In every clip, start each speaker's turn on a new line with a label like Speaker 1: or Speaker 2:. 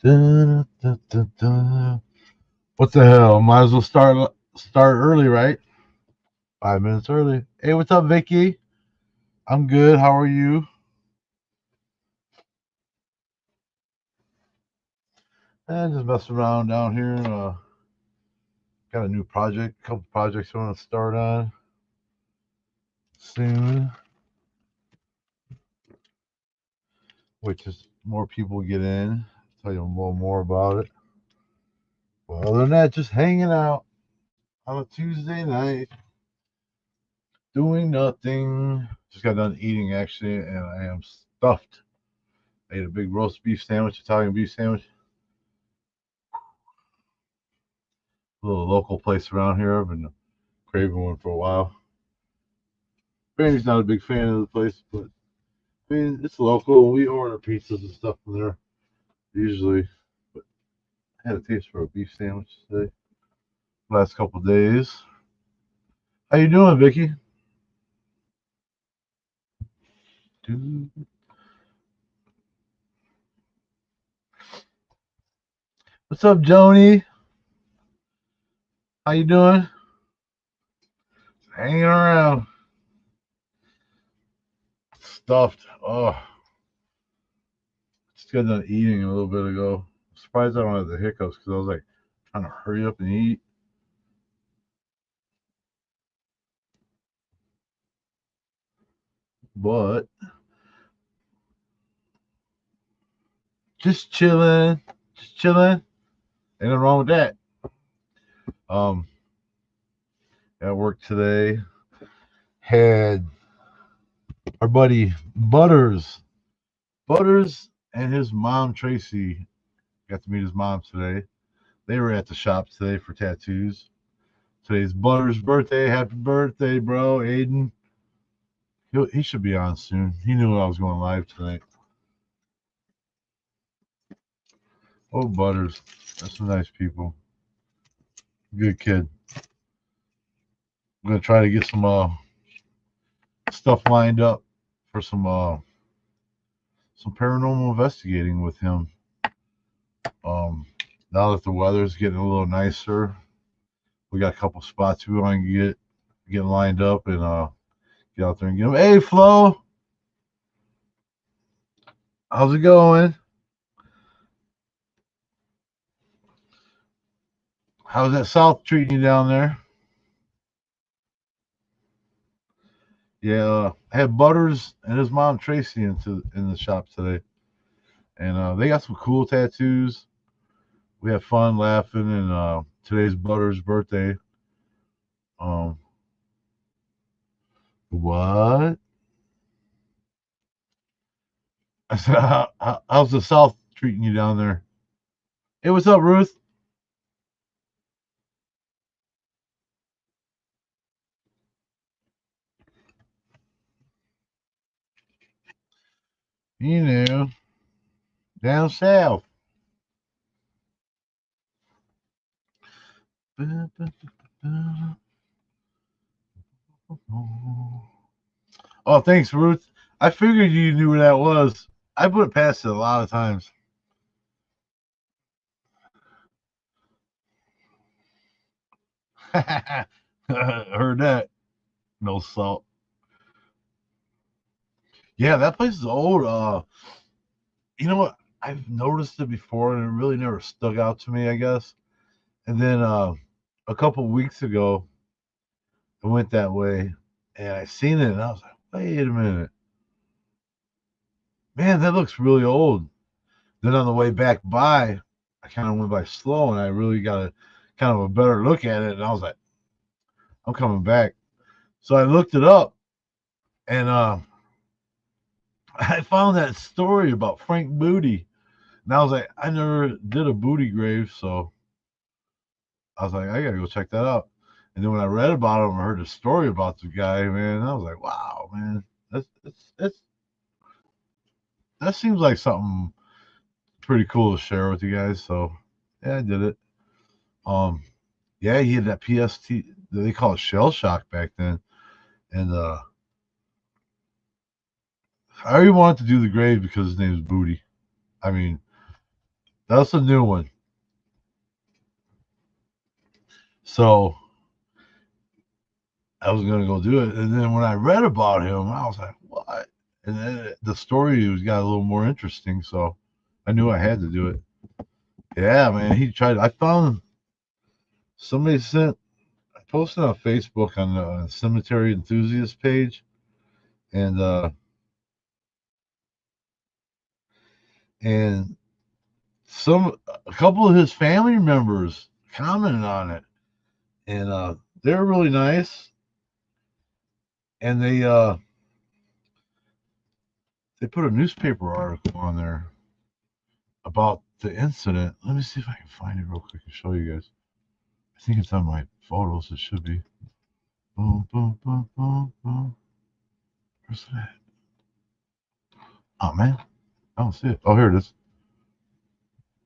Speaker 1: Dun, dun, dun, dun. What the hell? Might as well start early, right? 5 minutes early. Hey, what's up, Vicky? I'm good. How are you? Just messing around down here. Got a new project, a couple projects I want to start on soon, which is more people get in. Tell you a little more about it. Well, other than that, just hanging out on a Tuesday night, doing nothing. Just got done eating actually, and I am stuffed. I ate a big roast beef sandwich, Italian beef sandwich. A little local place around here. I've been craving one for a while. Brandy's not a big fan of the place, but I mean it's local. We order pizzas and stuff from there usually. But I had a taste for a beef sandwich today. Last couple of days. How you doing, Vicky? What's up, Joni? How you doing? Hanging around. Stuffed. Oh, just got done eating a little bit ago. I'm surprised I don't have the hiccups because I was like trying to hurry up and eat. But just chilling. Just chilling. Ain't nothing wrong with that. Um, at work today. Had our buddy Butters and his mom Tracy. Got to meet his mom today. They were at the shop today for tattoos. Today's Butters' birthday. Happy birthday, bro, Aiden. He should be on soon. He knew I was going live tonight. Oh, Butters, that's some nice people. Good kid. I'm gonna try to get some stuff lined up for some paranormal investigating with him. Um, now that the weather's getting a little nicer, we got a couple spots we want to get lined up and get out there and get them. Hey, Flo, how's it going? How's that South treating you down there? Yeah, I had Butters and his mom Tracy in the shop today, and they got some cool tattoos. We had fun laughing, and today's Butters' birthday. Um, what? I said, how's the South treating you down there? Hey, what's up, Ruth? You know, down south. Oh, thanks, Ruth. I figured you knew where that was. I put it past it a lot of times. Heard that. No salt. Yeah, that place is old. You know what? I've noticed it before, and it really never stuck out to me. I guess. And then a couple weeks ago, I went that way, and I seen it, and I was like, "Wait a minute, man, that looks really old." Then on the way back by, I kind of went by slow, and I really got a kind of a better look at it, and I was like, "I'm coming back." So I looked it up, and I found that story about Frank Booty, and I was like, I never did a booty grave, so I was like, I gotta go check that out. And then when I read about him, I heard a story about the guy, man. I was like, wow, man, that's that seems like something pretty cool to share with you guys. So yeah, I did it. Um, yeah, he had that PST. They call it shell shock back then, and I already wanted to do the grave because his name is Booty. I mean, That's a new one. So I was gonna go do it, and then when I read about him, I was like, "What?" And then the story was got a little more interesting, so I knew I had to do it. Yeah, man, he tried. I found somebody sent. I posted on Facebook on the cemetery enthusiast page, and and some a couple of his family members commented on it, and they're really nice, and they put a newspaper article on there about the incident. Let me see if I can find it real quick and show you guys. I think it's on my photos. It should be. Boom, boom, boom, boom, boom. Where's that? Oh man, I don't see it. Oh, here it is.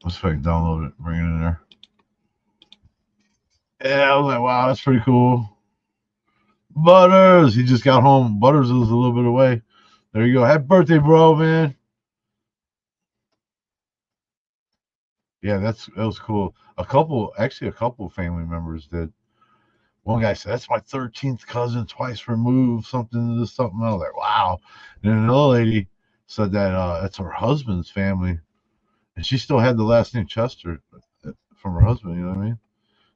Speaker 1: Let's see if I can download it, bring it in there. Yeah, I was like, wow, that's pretty cool. Butters, he just got home. Butters was a little bit away. There you go. Happy birthday, bro, man. Yeah, that was cool. A couple family members did. One guy said, "That's my 13th cousin, twice removed." Something, this, something. I was like, "Wow." And then another lady said that that's her husband's family, and she still had the last name Chester from her husband. You know what I mean?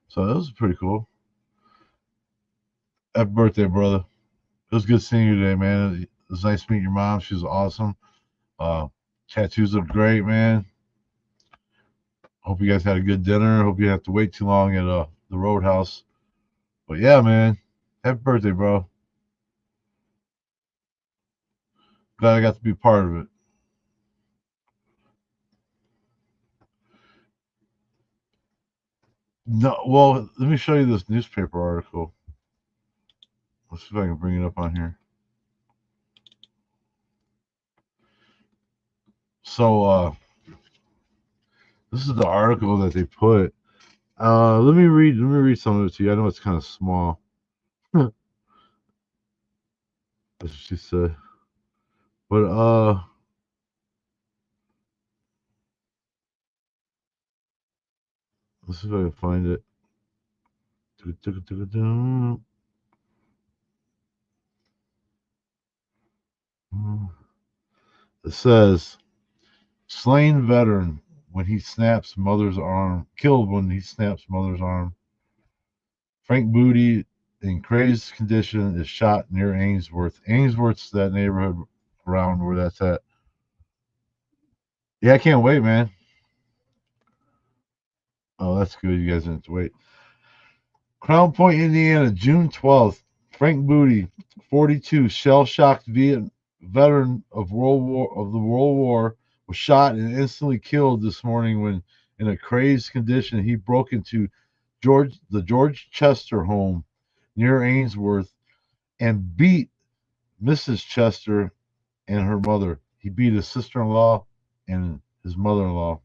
Speaker 1: So that was pretty cool. Happy birthday, brother. It was good seeing you today, man. It was nice meeting your mom. She was awesome. Uh, Tattoos look great, man. Hope you guys had a good dinner. Hope you didn't have to wait too long at the Roadhouse. But yeah, man. Happy birthday, bro. Glad I got to be part of it. No, well, let me show you this newspaper article. Let's see if I can bring it up on here. So, this is the article that they put. Let me read some of it to you. I know it's kind of small. That's what she said. But let's see if I can find it. It says slain veteran when he snaps mother's arm, killed when he snaps mother's arm. Frank Booty, in crazed condition, is shot near Ainsworth. Ainsworth's that neighborhood around where that's at. Yeah, I can't wait, man. Oh, that's good. You guys didn't have to wait. Crown Point, Indiana, June 12th. Frank Booty, 42, shell-shocked veteran of the World War, was shot and instantly killed this morning when, in a crazed condition, he broke into the George Chester home near Ainsworth and beat Mrs. Chester and her mother. He beat his sister-in-law and his mother-in-law.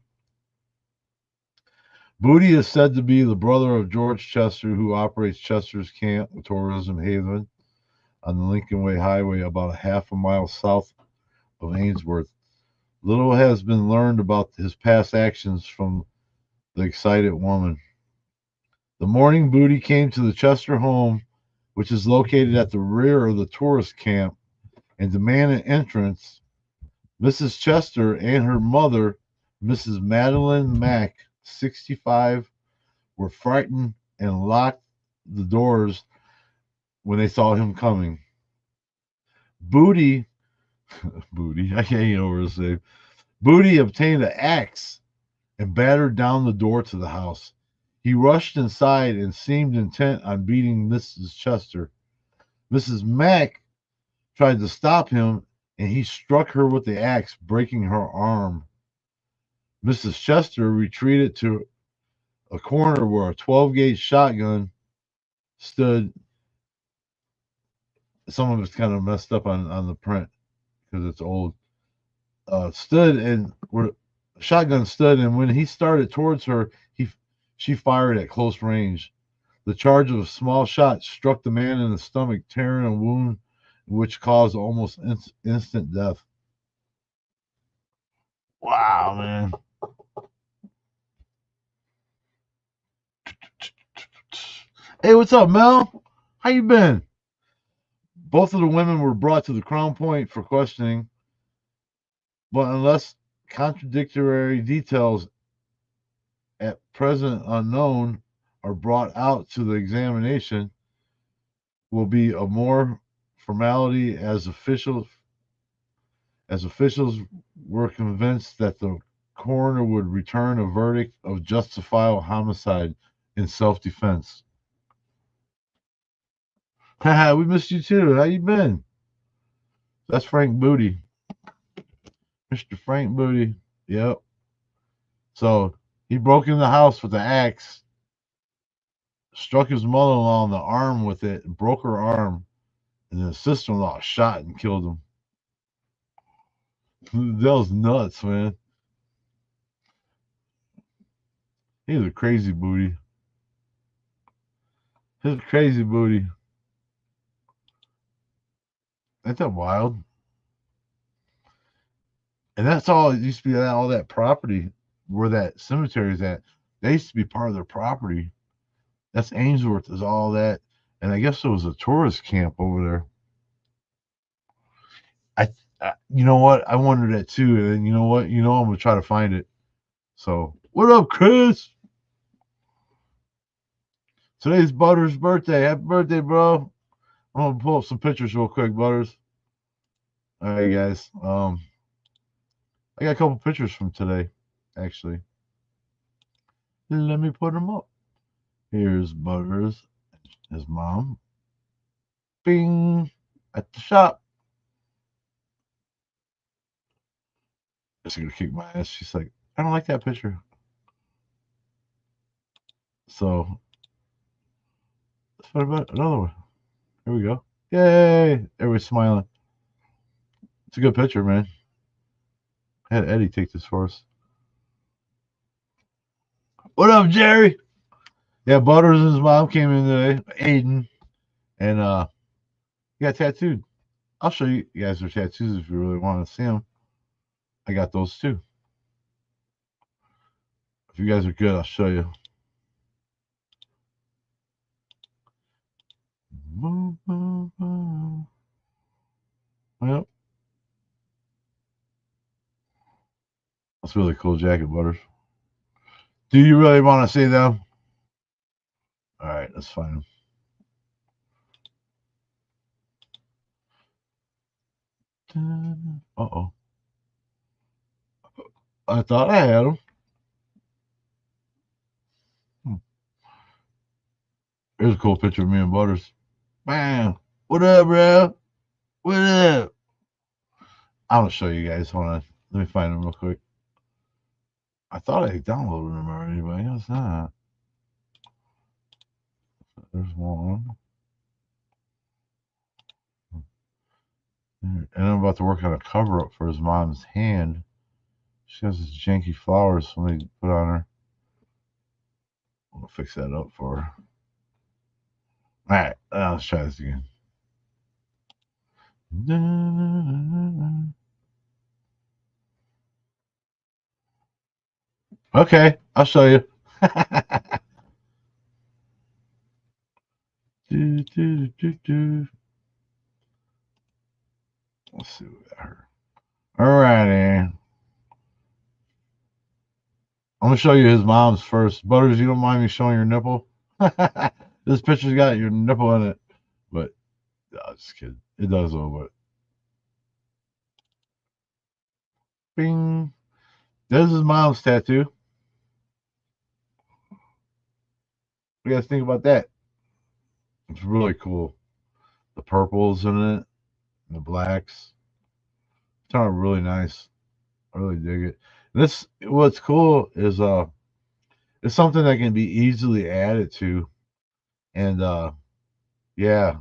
Speaker 1: Booty is said to be the brother of George Chester, who operates Chester's Camp, a tourism haven on the Lincoln Way Highway, about a half a mile south of Ainsworth. Little has been learned about his past actions from the excited woman. The morning Booty came to the Chester home, which is located at the rear of the tourist camp, and demanded entrance. Mrs. Chester and her mother, Mrs. Madeline Mack, 65, were frightened and locked the doors when they saw him coming. Booty, Booty, I can't get over his name. Booty obtained an axe and battered down the door to the house. He rushed inside and seemed intent on beating Mrs. Chester. Mrs. Mack tried to stop him, and he struck her with the axe, breaking her arm. Mrs. Chester retreated to a corner where a 12-gauge shotgun stood. Some of it's kind of messed up on the print because it's old. Stood and where shotgun stood, and when he started towards her, she fired at close range. The charge of a small shot struck the man in the stomach, tearing a wound which caused almost instant death. Wow, man. Hey, what's up, Mel? How you been? Both of the women were brought to the Crown Point for questioning, but unless contradictory details at present unknown are brought out to the examination, will be a more formality as officials were convinced that the coroner would return a verdict of justifiable homicide in self-defense. Haha, we missed you too. How you been? That's Frank Booty. Mr. Frank Booty. Yep. So he broke in the house with the axe, struck his mother-in-law on the arm with it, broke her arm, and then his sister-in-law shot and killed him. That was nuts, man. He's a crazy booty. He's a crazy booty. Ain't that wild? And that's all it used to be. All that property where that cemetery is at. They used to be part of their property. That's Ainsworth, is all that. And I guess there was a tourist camp over there. You know what? I wondered that too. And you know what? I'm gonna try to find it. So, what up, Chris? Today's Butters' birthday. Happy birthday, bro! I'm gonna pull up some pictures real quick, Butters. All right, guys. I got a couple pictures from today, actually. Let me put them up. Here's Butters, his mom. Bing! At the shop. She's gonna kick my ass. She's like, I don't like that picture. So let's find about another one. Here we go. Yay! Everybody's smiling. It's a good picture, man. I had Eddie take this for us. What up, Jerry? Yeah, Butters and his mom came in today, Aiden, and he got tattooed. I'll show you guys their tattoos if you really want to see them. I got those too. If you guys are good, I'll show you. Yep. That's a really cool jacket, Butters. Do you really want to see them? All right, that's fine. Uh-oh. I thought I had them. Here's a cool picture of me and Butters. Man, what up, bro? What up? I'm gonna show you guys. Hold on. Let me find them real quick. I thought I downloaded them already, but I guess not. There's one. And I'm about to work on a cover up for his mom's hand. She has this janky flowers somebody put on her. I'm gonna fix that up for her. All right, let's try this again. Okay, I'll show you. Let's see what we got here. All righty. I'm gonna show you his mom's first. Butters, you don't mind me showing your nipple? This picture's got your nipple in it, but no, just kidding. It does a little bit. Bing. There's his mom's tattoo. What do you guys think about that? It's really cool. The purples in it, and the blacks. It's turned out really nice. I really dig it. This what's cool is it's something that can be easily added to, and yeah,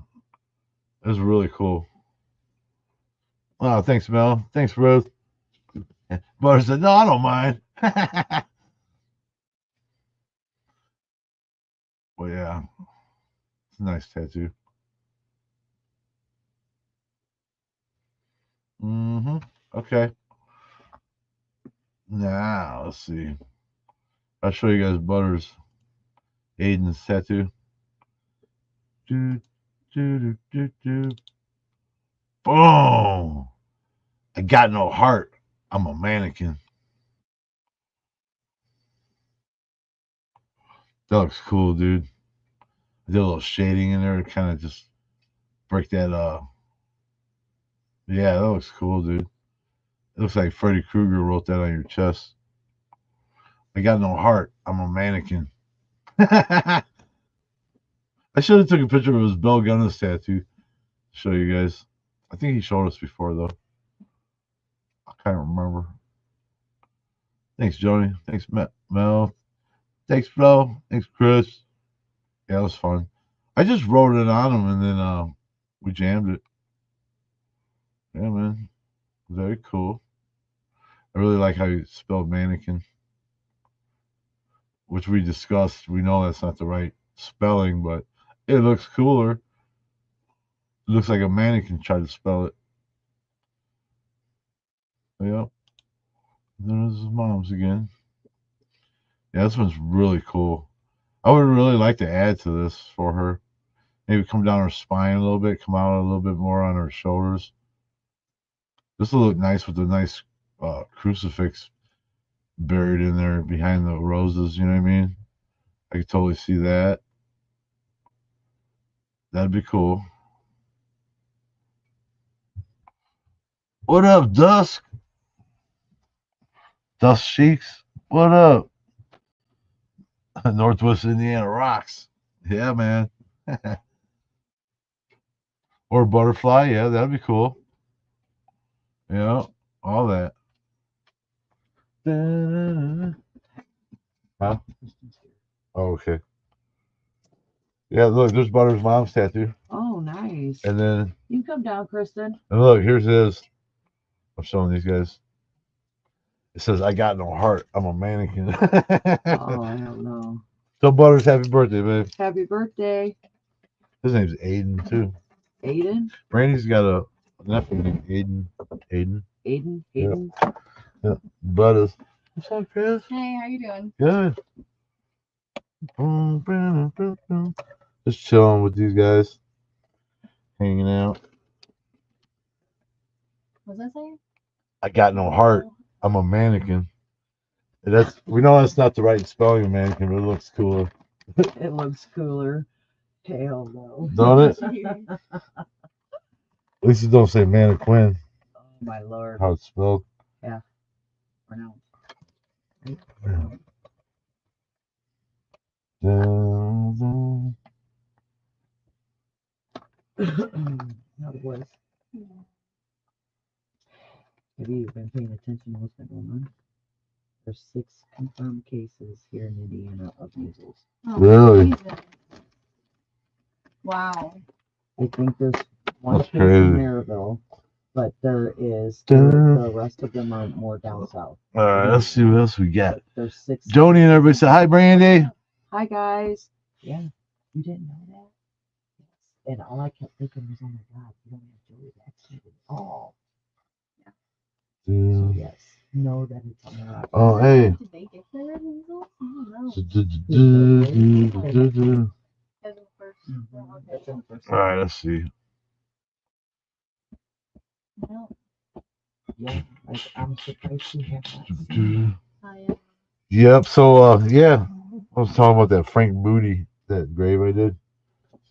Speaker 1: it's really cool. Oh, thanks, Mel. Thanks, Ruth. Butter said, no, I don't mind. Well, yeah, it's a nice tattoo. Mm-hmm. Okay. Now, let's see. I'll show you guys Butter's Aiden's tattoo. do, do, do, do. Boom. I got no heart. I'm a mannequin. That looks cool, dude. I did a little shading in there to kind of just break that. Yeah, that looks cool, dude. It looks like Freddy Krueger wrote that on your chest. I got no heart. I'm a mannequin. I should have took a picture of his Bell Gunnis tattoo to show you guys. I think he showed us before though. I can't remember. Thanks, Joni. Thanks, Mel. Thanks, Flo. Thanks, Chris. Yeah, it was fun. I just wrote it on him and then we jammed it. Yeah, man. Very cool. I really like how you spelled mannequin, which we discussed. We know that's not the right spelling, but it looks cooler. It looks like a mannequin tried to spell it. Yep. There's his mom's again. Yeah, this one's really cool. I would really like to add to this for her. Maybe come down her spine a little bit, come out a little bit more on her shoulders. This will look nice with the nice crucifix buried in there behind the roses. You know what I mean? I could totally see that. That'd be cool. What up, Dusk? Dusk Cheeks? What up? Northwest Indiana rocks. Yeah, man. Or butterfly. Yeah, that'd be cool. Yeah, all that. Huh? Oh, okay. Yeah, look, there's Butter's mom's tattoo.
Speaker 2: Oh, nice.
Speaker 1: And then,
Speaker 2: You can come down, Kristen.
Speaker 1: and look, here's his. I'm showing these guys. It says, I got no heart. I'm a mannequin.
Speaker 2: Oh, I don't know.
Speaker 1: So, Butters, happy birthday, babe.
Speaker 2: Happy birthday.
Speaker 1: His name's Aiden, too.
Speaker 2: Aiden?
Speaker 1: Brandy's got a nephew named Aiden. Aiden.
Speaker 2: Aiden?
Speaker 1: Yeah.
Speaker 2: Aiden?
Speaker 1: Yeah. Butters. What's up, Chris?
Speaker 3: Hey, how you doing?
Speaker 1: Good. Just chilling with these guys. Hanging out.
Speaker 3: What's that saying?
Speaker 1: I got no heart. I'm a mannequin. That's we know that's not the right spelling of mannequin, but it looks cooler.
Speaker 2: It looks cooler. Hell no.
Speaker 1: Don't it? At least you don't say mannequin.
Speaker 2: Oh, my lord.
Speaker 1: How it's spelled.
Speaker 2: Yeah. Pronounced.
Speaker 1: Yeah. Dun,
Speaker 2: How it was. Have you been paying attention to what's been going on? There's 6 confirmed cases here in Indiana of measles.
Speaker 3: Oh,
Speaker 1: Really?
Speaker 3: Jesus. Wow.
Speaker 2: I think there's one
Speaker 1: That's
Speaker 2: case
Speaker 1: crazy.
Speaker 2: in Maryville, but there is
Speaker 1: Dun.
Speaker 2: the rest of them are more down south.
Speaker 1: All right, let's see what else we got.
Speaker 2: There's 6.
Speaker 1: Joni and everybody say hi, Brandy.
Speaker 2: Hi guys. Yeah, you didn't know that? Yes. And all I kept thinking was, oh my God, you don't have Joey vaccinated. Oh, so yes, know that it's on the rock.
Speaker 1: Oh, hey.
Speaker 3: Did they get the measles? I don't know. As of first. Oh, okay.
Speaker 1: All right, let's see.
Speaker 3: No,
Speaker 2: Yeah, like I'm surprised you have not seen.
Speaker 3: I
Speaker 1: Yep. So, yeah, I was talking about that Frank Booty, that grave I did.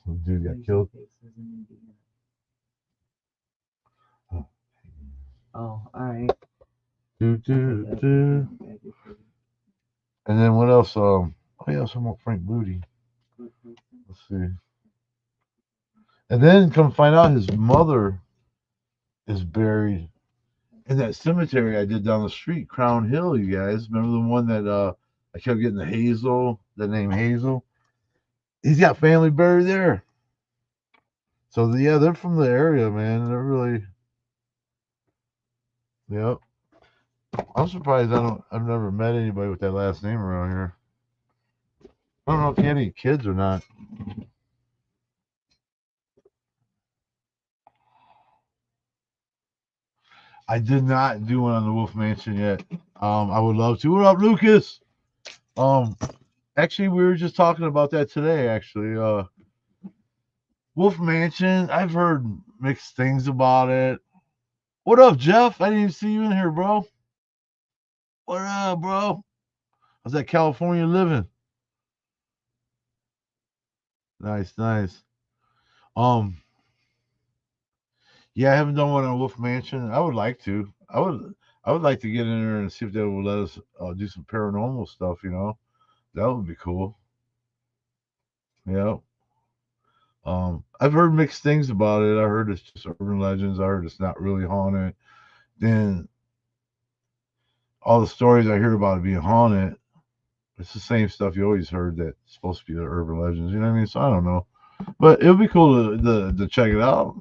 Speaker 1: Some dude got killed.
Speaker 2: Cases in Indiana. Oh, all right.
Speaker 1: And then what else? Oh yeah, some more Frank Booty. Let's see. And then come find out his mother is buried in that cemetery I did down the street, Crown Hill. You guys remember the one that I kept getting the Hazel, the name Hazel. He's got family buried there. So yeah, they're from the area, man. They're really, yep. I'm surprised I've never met anybody with that last name around here. I don't know if he had any kids or not. I did not do one on the Wolf Mansion yet. I would love to. What up, Lucas? Actually, we were just talking about that today. Actually, Wolf Mansion. I've heard mixed things about it. What up, Jeff? I didn't even see you in here, bro. What up, bro? How's that California living? Nice, nice. Um, yeah, I haven't done one on Wolf Mansion. I would like to. I would like to get in there and see if they will let us do some paranormal stuff. That would be cool. Yeah. I've heard mixed things about it. I heard it's just urban legends. I heard it's not really haunted. Then all the stories I hear about it being haunted, it's the same stuff you always heard that's supposed to be the urban legends. You know what I mean? So I don't know, but it would be cool to check it out.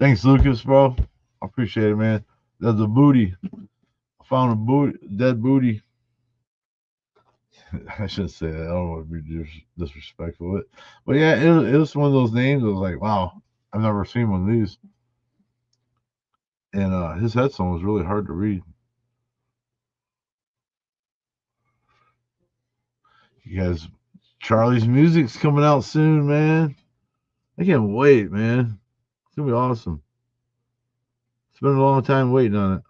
Speaker 1: Thanks, Lucas, bro. I appreciate it, man. That's a booty. I found a dead booty. I shouldn't say that. I don't want to be disrespectful. But yeah, it was one of those names. I was like, wow, I've never seen one of these. And his headstone was really hard to read. You guys, Charlie's music's coming out soon, man. I can't wait, man. It's gonna be awesome. It's been a long time waiting on it.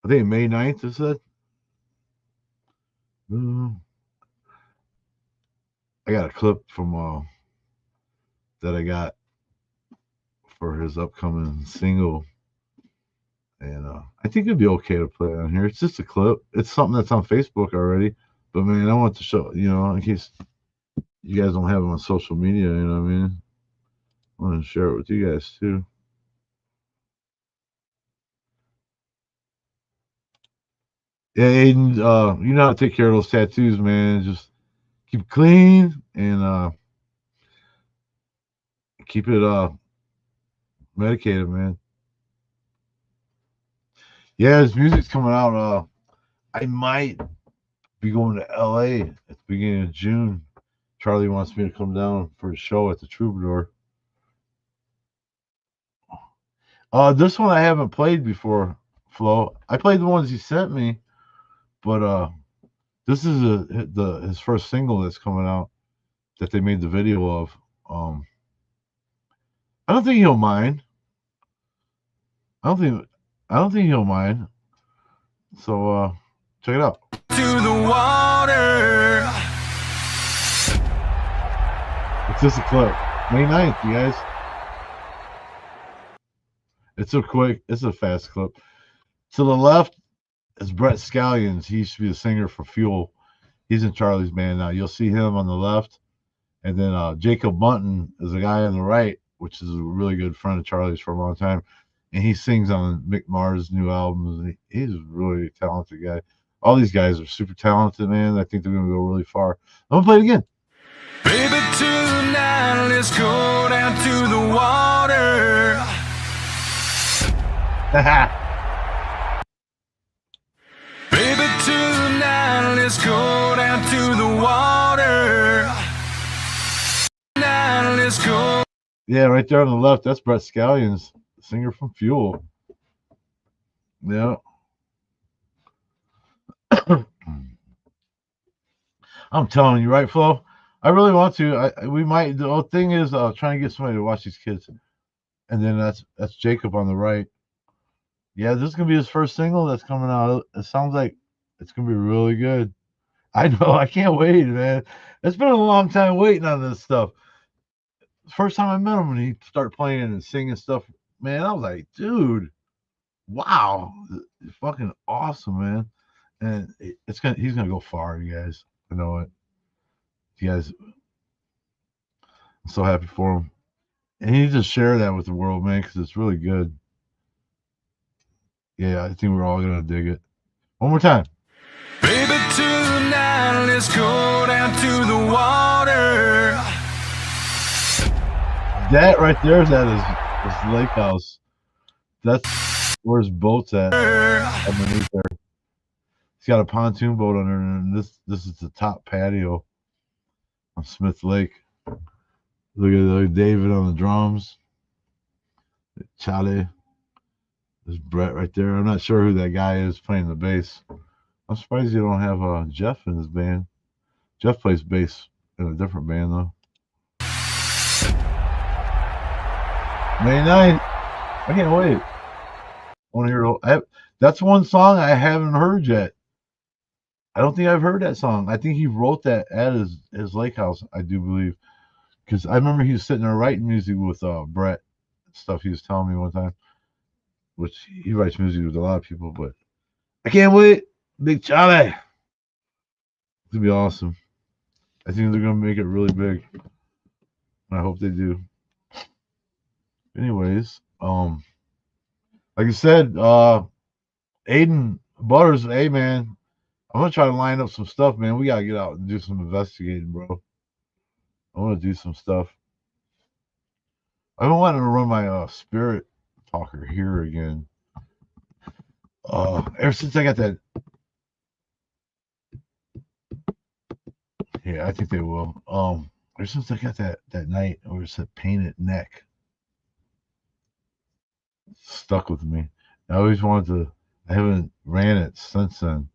Speaker 1: I think May 9th, is that? I got a clip from that I got for his upcoming single, and I think it'd be okay to play on here. It's just a clip. It's something that's on Facebook already, but man, I want to show in case you guys don't have it on social media. You know what I mean? I want to share it with you guys too. Yeah, Aiden, you know how to take care of those tattoos, man. Just keep clean and keep it medicated, man. Yeah, his music's coming out. I might be going to LA at the beginning of June. Charlie wants me to come down for a show at the Troubadour. This one I haven't played before, Flo. I played the ones he sent me, but this is his first single that's coming out that they made the video of. I don't think he'll mind. I don't think he'll mind. So check it out. To the water. It's just a clip. May 9th, you guys. It's a fast clip. To the left is Brett Scallions. He used to be the singer for Fuel. He's in Charlie's band now. You'll see him on the left. And then Jacob Bunton is a guy on the right, which is a really good friend of Charlie's for a long time. And he sings on Mick Mars' new albums. He's a really talented guy. All these guys are super talented, man. I think they're going to go really far. I'm going to play it again. Baby, tonight, let's go down to the water. Baby, tonight, let's go down to the water. Tonight, let's go. Yeah, right there on the left, that's Brett Scallions, singer from Fuel. Yeah. I'm telling you, right, Flo? I really want to. We might. The whole thing is trying to get somebody to watch these kids, and then that's Jacob on the right. Yeah, this is gonna be his first single that's coming out. It sounds like it's gonna be really good. I know. I can't wait, man. It's been a long time waiting on this stuff. First time I met him when he started playing and singing stuff, man, I was like, dude, wow, it's fucking awesome, man. And he's gonna go far, you guys. I know it. You guys, I'm so happy for him. And he needs to share that with the world, man, because it's really good. Yeah, I think we're all gonna dig it. One more time. Baby, tonight, let's go down to the water. That right there is at his lake house. That's where his boat's at underneath there. He's got a pontoon boat under, and this is the top patio on Smith Lake. Look at David on the drums. Charlie. There's Brett right there. I'm not sure who that guy is playing the bass. I'm surprised you don't have Jeff in his band. Jeff plays bass in a different band though. May 9th. I can't wait. I want to hear that's one song I haven't heard yet. I don't think I've heard that song. I think he wrote that at his lake house, I do believe. Because I remember he was sitting there writing music with Brett stuff he was telling me one time. Which he writes music with a lot of people, but I can't wait. Big Charlie. It's gonna be awesome. I think they're gonna make it really big. I hope they do. Anyways, like I said, Aiden Butters, hey man, I'm gonna try to line up some stuff, man. We gotta get out and do some investigating, bro. I want to do some stuff. I've been wanting to run my spirit talker here again. Ever since I got that, yeah, I think they will. Ever since I got that night where it said painted neck, stuck with me. I always wanted to. I haven't ran it since then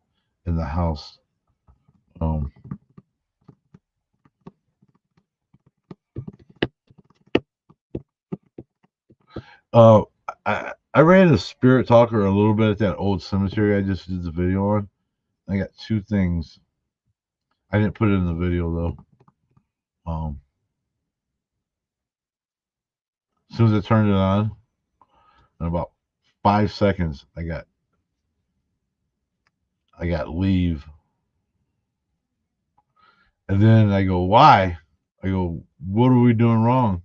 Speaker 1: in the house. Um, uh, I ran a spirit talker a little bit at that old cemetery I just did the video on. I got two things. I didn't put it in the video though. As soon as I turned it on, in about 5 seconds, I got leave. And then I go, why? I go, what are we doing wrong?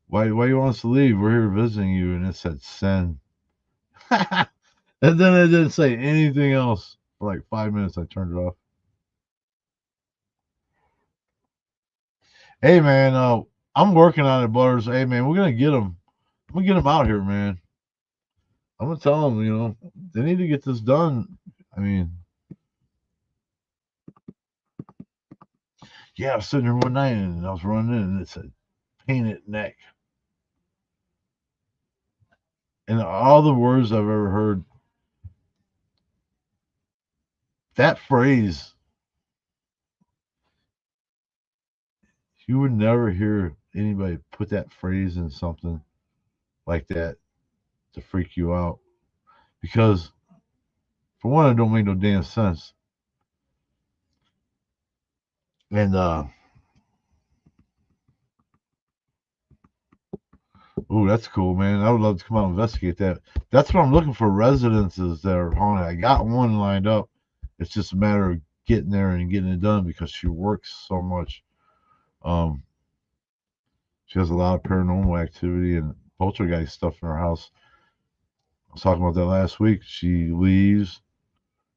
Speaker 1: Why you want us to leave? We're here visiting you. And it said send. And then it didn't say anything else for like 5 minutes. I turned it off. Hey man, I'm working on it, Butters. Hey man, we're gonna get them. I'm gonna get them out here, man. I'm gonna tell them, they need to get this done. I mean, yeah, I was sitting here one night and I was running in and it said painted neck. And all the words I've ever heard, that phrase, you would never hear anybody put that phrase in something like that to freak you out. Because, for one, it don't make no damn sense. And, ooh, that's cool, man. I would love to come out and investigate that. That's what I'm looking for, residences that are haunted. I got one lined up. It's just a matter of getting there and getting it done because she works so much. She has a lot of paranormal activity and poltergeist stuff in her house. I was talking about that last week. She leaves,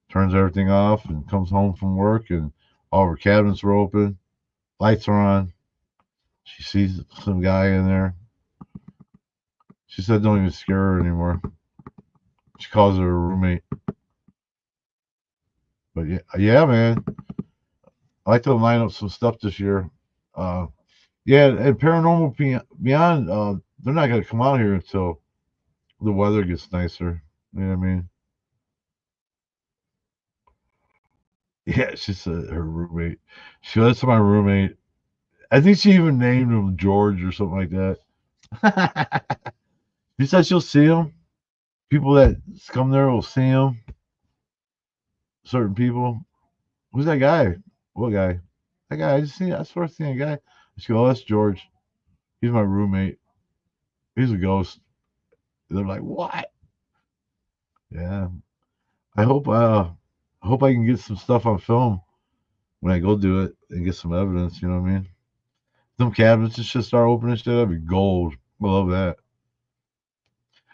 Speaker 1: turns everything off, and comes home from work, and all of her cabinets are open, lights are on. She sees some guy in there. She said, "Don't even scare her anymore." She calls her a roommate. But yeah, man. I like to line up some stuff this year. Yeah, and Paranormal Beyond, they're not going to come out here until the weather gets nicer. You know what I mean? Yeah, she said her roommate. She lets my roommate. I think she even named him George or something like that. She said she'll see him. People that come there will see him. Certain people. Who's that guy? What guy? That guy. I swear I seen a guy. She goes, "Oh, that's George. He's my roommate. He's a ghost." They're like, "What?" Yeah. I hope I can get some stuff on film when I go do it and get some evidence. You know what I mean? Some cabinets and shit start opening shit. That'd be gold. I love that.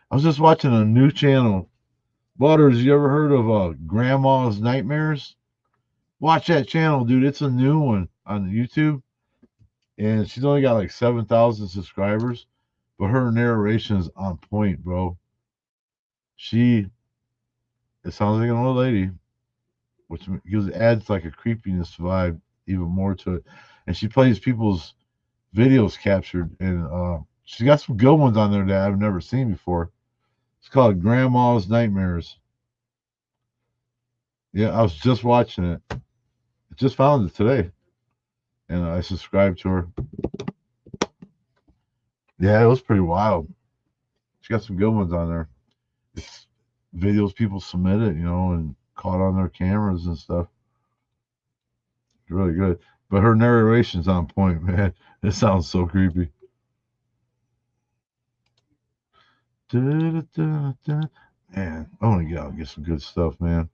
Speaker 1: I was just watching a new channel. Butters, you ever heard of Grandma's Nightmares? Watch that channel, dude. It's a new one on YouTube. And she's only got like 7,000 subscribers. But her narration is on point, bro. It sounds like an old lady, which adds like a creepiness vibe even more to it. And she plays people's videos captured. And she's got some good ones on there that I've never seen before. It's called Grandma's Nightmares. Yeah, I was just watching it. I just found it today, and I subscribed to her. Yeah, it was pretty wild. She got some good ones on there. It's videos people submitted, and caught on their cameras and stuff. Really good. But her narration's on point, man. It sounds so creepy. Da-da-da-da. Man, I want to get out and get some good stuff, man.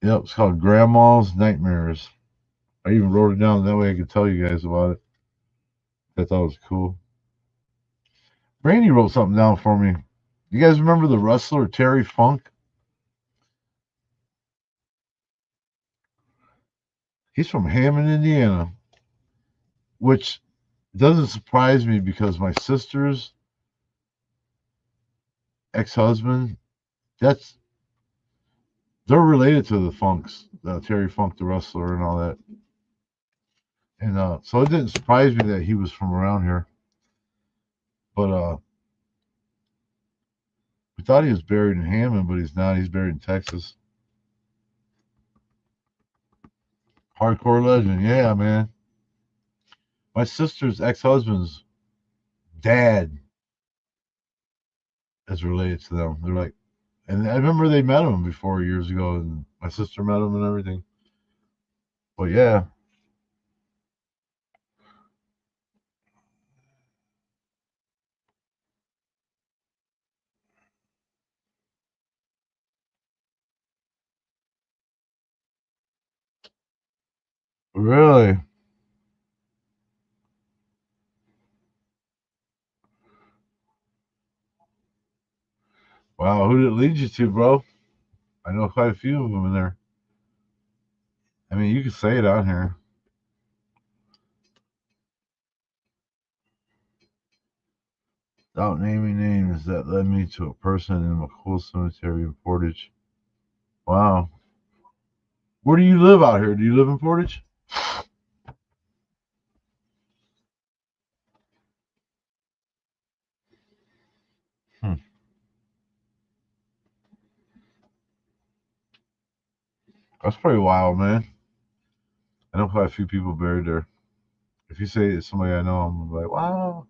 Speaker 1: Yep, it's called Grandma's Nightmares. I even wrote it down that way I could tell you guys about it. I thought it was cool. Brandy wrote something down for me. You guys remember the wrestler Terry Funk? He's from Hammond, Indiana, which doesn't surprise me because my sister's ex-husband, that's they're related to the Funks, Terry Funk, the wrestler, and all that. And so it didn't surprise me that he was from around here. But we thought he was buried in Hammond, but he's not. He's buried in Texas. Hardcore legend, yeah, man. My sister's ex-husband's dad is related to them. They're like, and I remember they met him before years ago, and my sister met him and everything. But yeah, really. Wow, who did it lead you to, bro? I know quite a few of them in there. I mean, you could say it on here. Without naming names, that led me to a person in McCool Cemetery in Portage. Wow. Where do you live out here? Do you live in Portage? Hmm. That's pretty wild, man. I know quite a few people buried there. If you say it's somebody I know, I'm like, wow,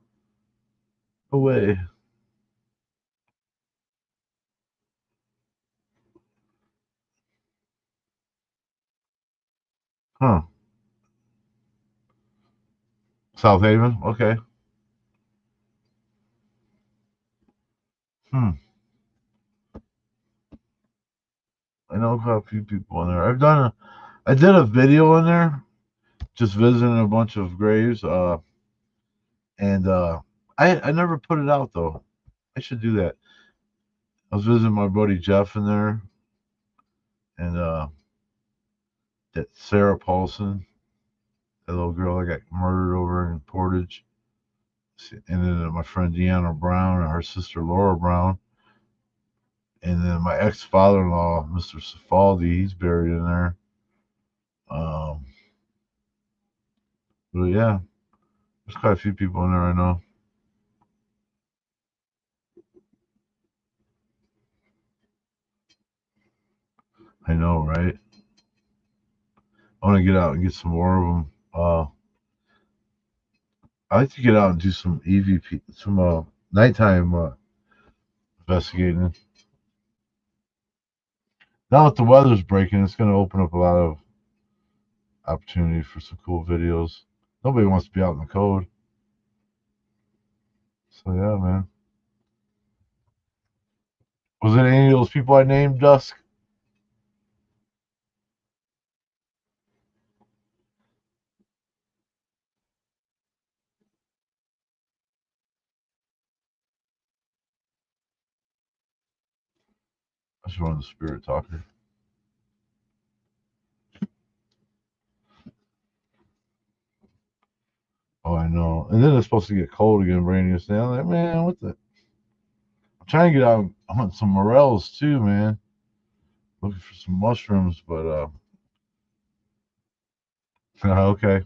Speaker 1: no way. Huh. South Haven? Okay. Hmm. I know quite a few people in there. I did a video in there, just visiting a bunch of graves. And I never put it out though. I should do that. I was visiting my buddy Jeff in there, and that Sarah Paulson, that little girl that got murdered over in Portage, and then my friend Deanna Brown and her sister Laura Brown, and then my ex father-in-law, Mr. Safaldi, he's buried in there. Um, but yeah, there's quite a few people in there I know. I know, right? I want to get out and get some more of them. I like to get out and do some EVP, some nighttime investigating. Now that the weather's breaking, it's going to open up a lot of opportunity for some cool videos. Nobody wants to be out in the cold. So yeah, man. Was it any of those people I named, Dusk? I should run the Spirit Talker. Oh, I know. And then it's supposed to get cold again, Brandy was saying. I'm like, man, what the? I'm trying to get out and hunt some morels too, man. Looking for some mushrooms, but okay,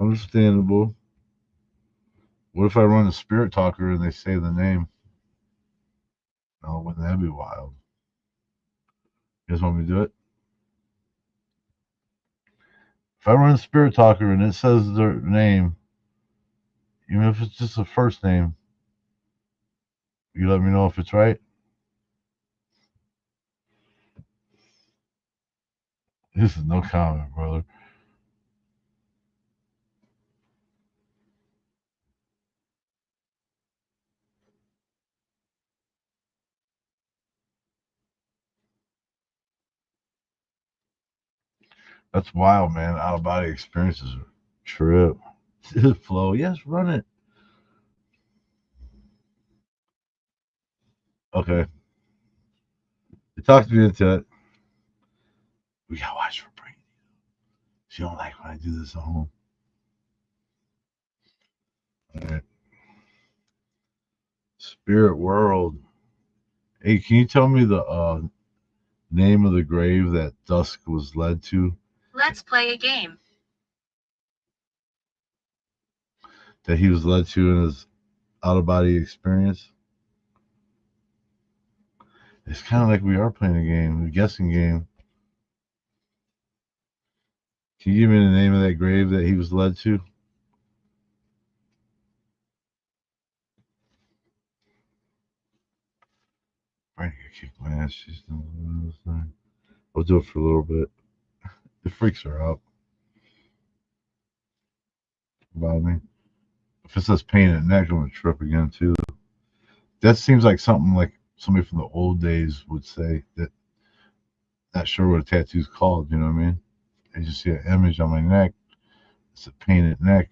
Speaker 1: understandable. What if I run a spirit talker and they say the name? Oh, wouldn't that be wild? You guys want me to do it? If I run a spirit talker and it says their name, even if it's just a first name, you let me know if it's right. This is no comment, brother. That's wild, man. Out of body experiences are trip. Flow, yes, run it. Okay. They talked me into it. We gotta watch for brain. She don't like when I do this at home. All right. Spirit world. Hey, can you tell me the name of the grave that Dusk was led to?
Speaker 4: Let's play a game.
Speaker 1: That he was led to in his out of body experience? It's kind of like we are playing a game, a guessing game. Can you give me the name of that grave that he was led to? Right here, kick my ass. She's doing this thing. We'll do it for a little bit. It freaks her out about me. If it says pain at neck, I'm gonna trip again too. That seems like something like somebody from the old days would say. That not sure what a tattoo's called. You know what I mean? I just see an image on my neck. It's a painted neck,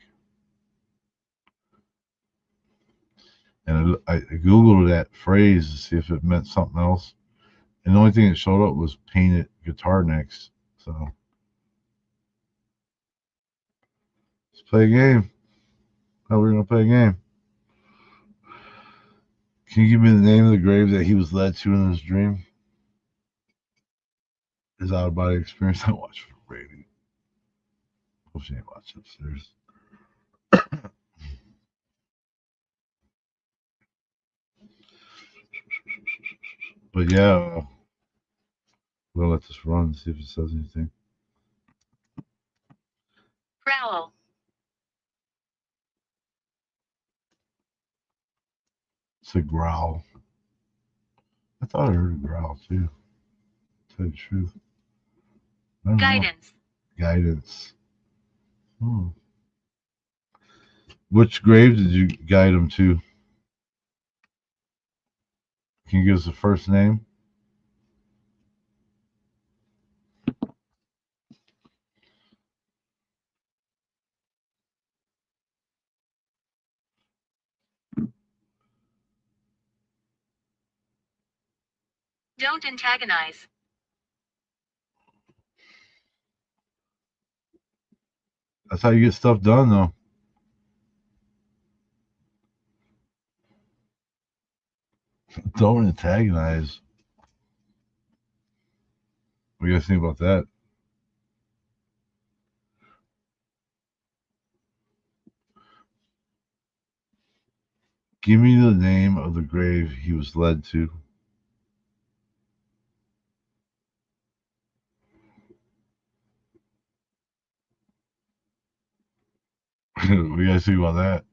Speaker 1: and I googled that phrase to see if it meant something else. And the only thing that showed up was painted guitar necks. So let's play a game. How are we gonna play a game? Can you give me the name of the grave that he was led to in his dream? His out of body experience. I watched for Brady. Hope she ain't watching upstairs. But yeah, we'll let this run and see if it says anything.
Speaker 4: Growl.
Speaker 1: It's a growl. I thought I heard a growl too. To tell you the truth. I don't know.
Speaker 4: Guidance.
Speaker 1: Guidance. Hmm. Which grave did you guide him to? Can you give us the first name?
Speaker 4: Don't antagonize.
Speaker 1: That's how you get stuff done, though. Don't antagonize. What do you guys think about that? Give me the name of the grave he was led to. What do you guys think about that?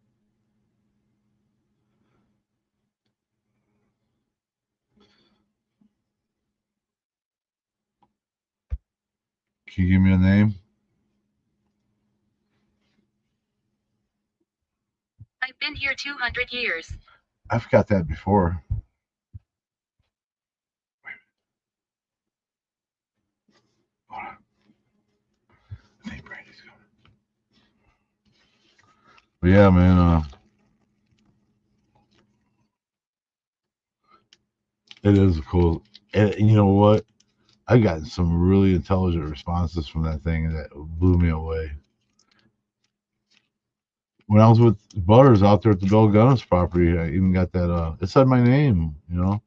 Speaker 1: Can you give me a name?
Speaker 4: I've been here 200 years.
Speaker 1: I've got that before. Hold on. I think Brandy's coming. But yeah, man, it is cool. And you know what? I got some really intelligent responses from that thing that blew me away. When I was with Butters out there at the Bill Gunness property, I even got that. It said my name. You know.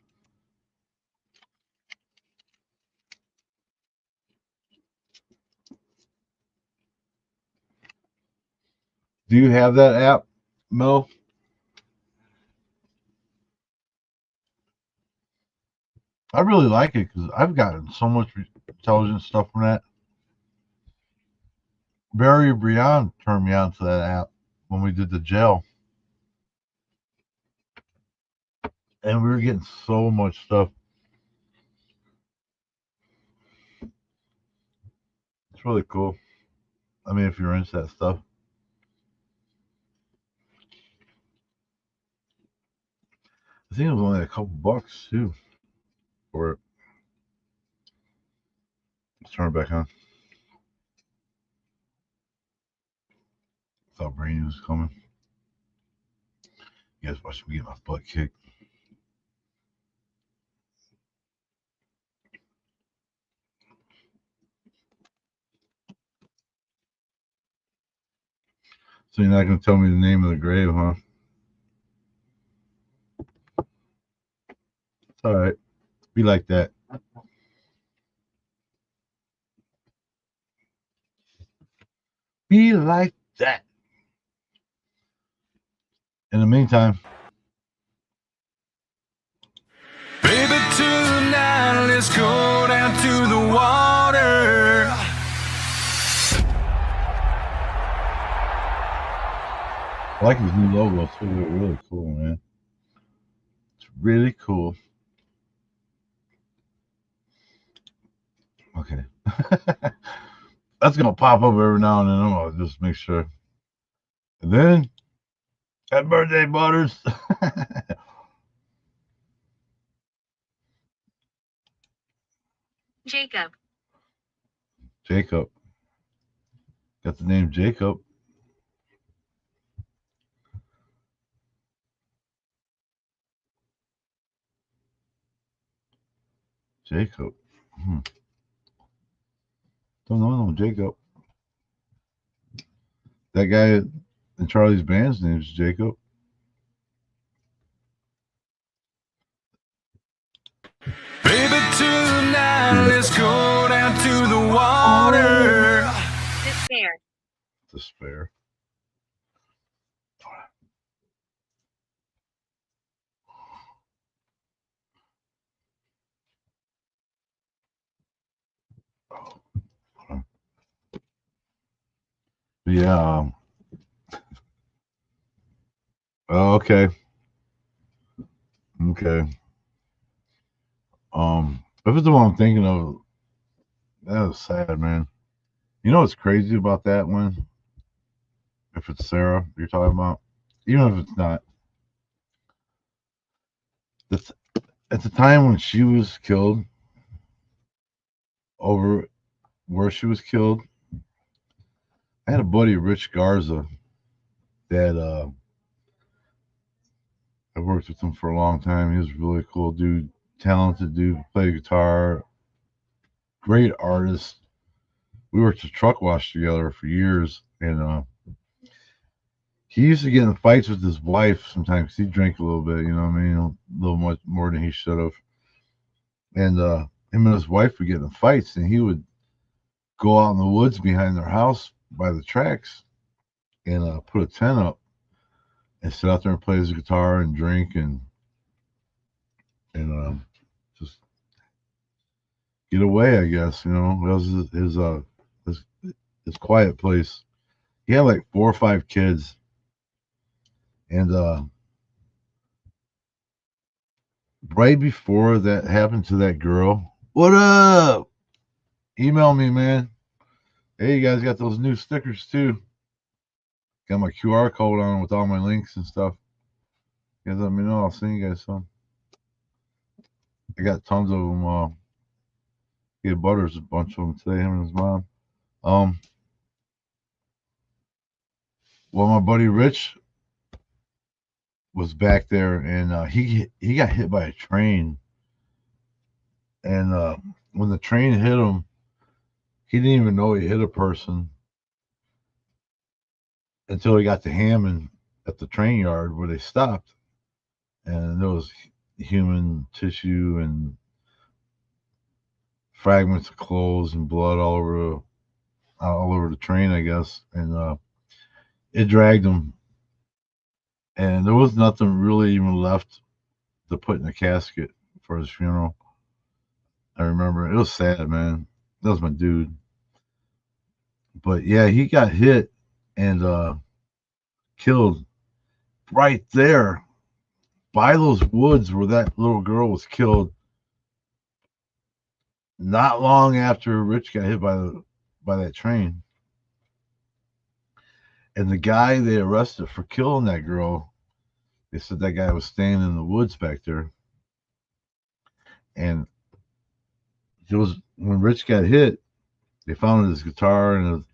Speaker 1: Do you have that app, Mel? I really like it because I've gotten so much intelligent stuff from that. Barry Briand turned me on to that app when we did the jail, and we were getting so much stuff. It's really cool. I mean, if you're into that stuff. I think it was only a couple bucks too for it. Let's turn it back on. Thought Brainy was coming. You guys watching me get my butt kicked. So you're not gonna tell me the name of the grave, huh? It's all right. Be like that. Be like that. In the meantime,
Speaker 5: Baby, tonight, let's go down to the water.
Speaker 1: I like his new logo. It's really, really cool, man. It's really cool. Okay. That's gonna pop up every now and then. I'm gonna just make sure. And then, happy birthday, Butters.
Speaker 4: Jacob.
Speaker 1: Jacob. Got the name Jacob. Jacob. Don't know no Jacob. That guy in Charlie's band's name is Jacob.
Speaker 5: Baby, tonight, let's go down to the water.
Speaker 4: Despair.
Speaker 1: Despair. Yeah. Okay. Okay. If it's the one I'm thinking of, that was sad, man. You know what's crazy about that one? If it's Sarah you're talking about, even if it's not, that's at the time when she was killed, over where she was killed. I had a buddy, Rich Garza, that I worked with him for a long time. He was a really cool dude, talented dude, played guitar, great artist. We worked a truck wash together for years, and he used to get in fights with his wife sometimes. He'd drink a little bit, you know what I mean, a little much more than he should have. And him and his wife would get in fights, and he would go out in the woods behind their house by the tracks and put a tent up and sit out there and play his guitar and drink and just get away, I guess. You know, that was his quiet place. He had like 4 or 5 kids, and right before that happened to that girl, what up? Email me, man. Hey, you guys got those new stickers too. Got my QR code on with all my links and stuff. You guys let me know. I'll send you guys some. I got tons of them. He Butters a bunch of them today, him and his mom. Well, my buddy Rich was back there, and he got hit by a train, and when the train hit him, he didn't even know he hit a person until he got to Hammond at the train yard where they stopped, and there was human tissue and fragments of clothes and blood all over the train, I guess, and it dragged him, and there was nothing really even left to put in a casket for his funeral. I remember it was sad, man. That was my dude. But yeah, he got hit and killed right there by those woods where that little girl was killed. Not long after Rich got hit by that train, and the guy they arrested for killing that girl, they said that guy was staying in the woods back there, and it was when Rich got hit. They found his guitar and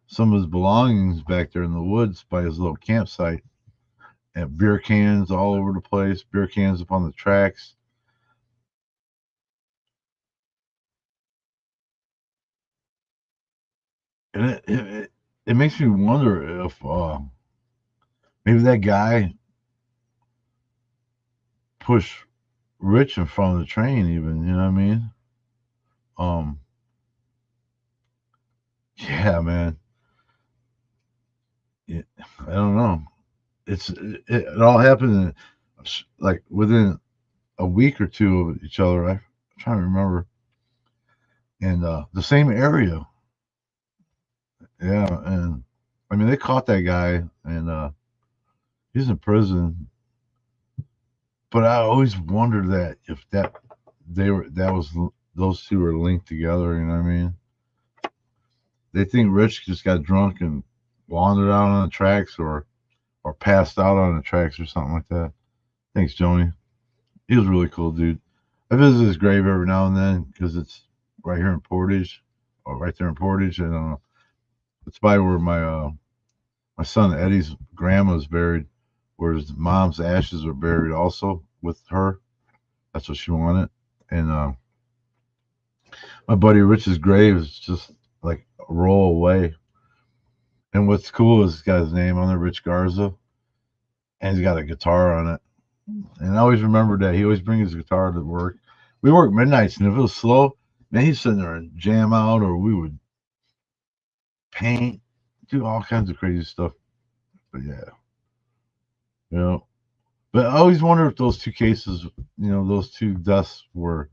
Speaker 1: some of his belongings back there in the woods by his little campsite, and beer cans all over the place, beer cans up on the tracks. And it makes me wonder if maybe that guy pushed Rich in front of the train, even, you know what I mean? Um, yeah, man. I don't know. It all happened in, like within a week or two of each other. I'm trying to remember, and the same area. Yeah, and I mean they caught that guy, and he's in prison. But I always wondered that if that was those two were linked together. You know what I mean? They think Rich just got drunk and wandered out on the tracks, or passed out on the tracks or something like that. Thanks, Joni. He was a really cool, dude. I visit his grave every now and then because it's right here in Portage, or right there in Portage, and it's by where my son Eddie's grandma's buried, where his mom's ashes are buried also with her. That's what she wanted, and my buddy Rich's grave is just like a roll away. And what's cool is he's got his name on there, Rich Garza, and he's got a guitar on it. And I always remember that he always brings his guitar to work. We work midnights, and if it was slow, man, he's sitting there and jam out, or we would paint, do all kinds of crazy stuff. But yeah, you know. But I always wonder if those two cases, those two deaths were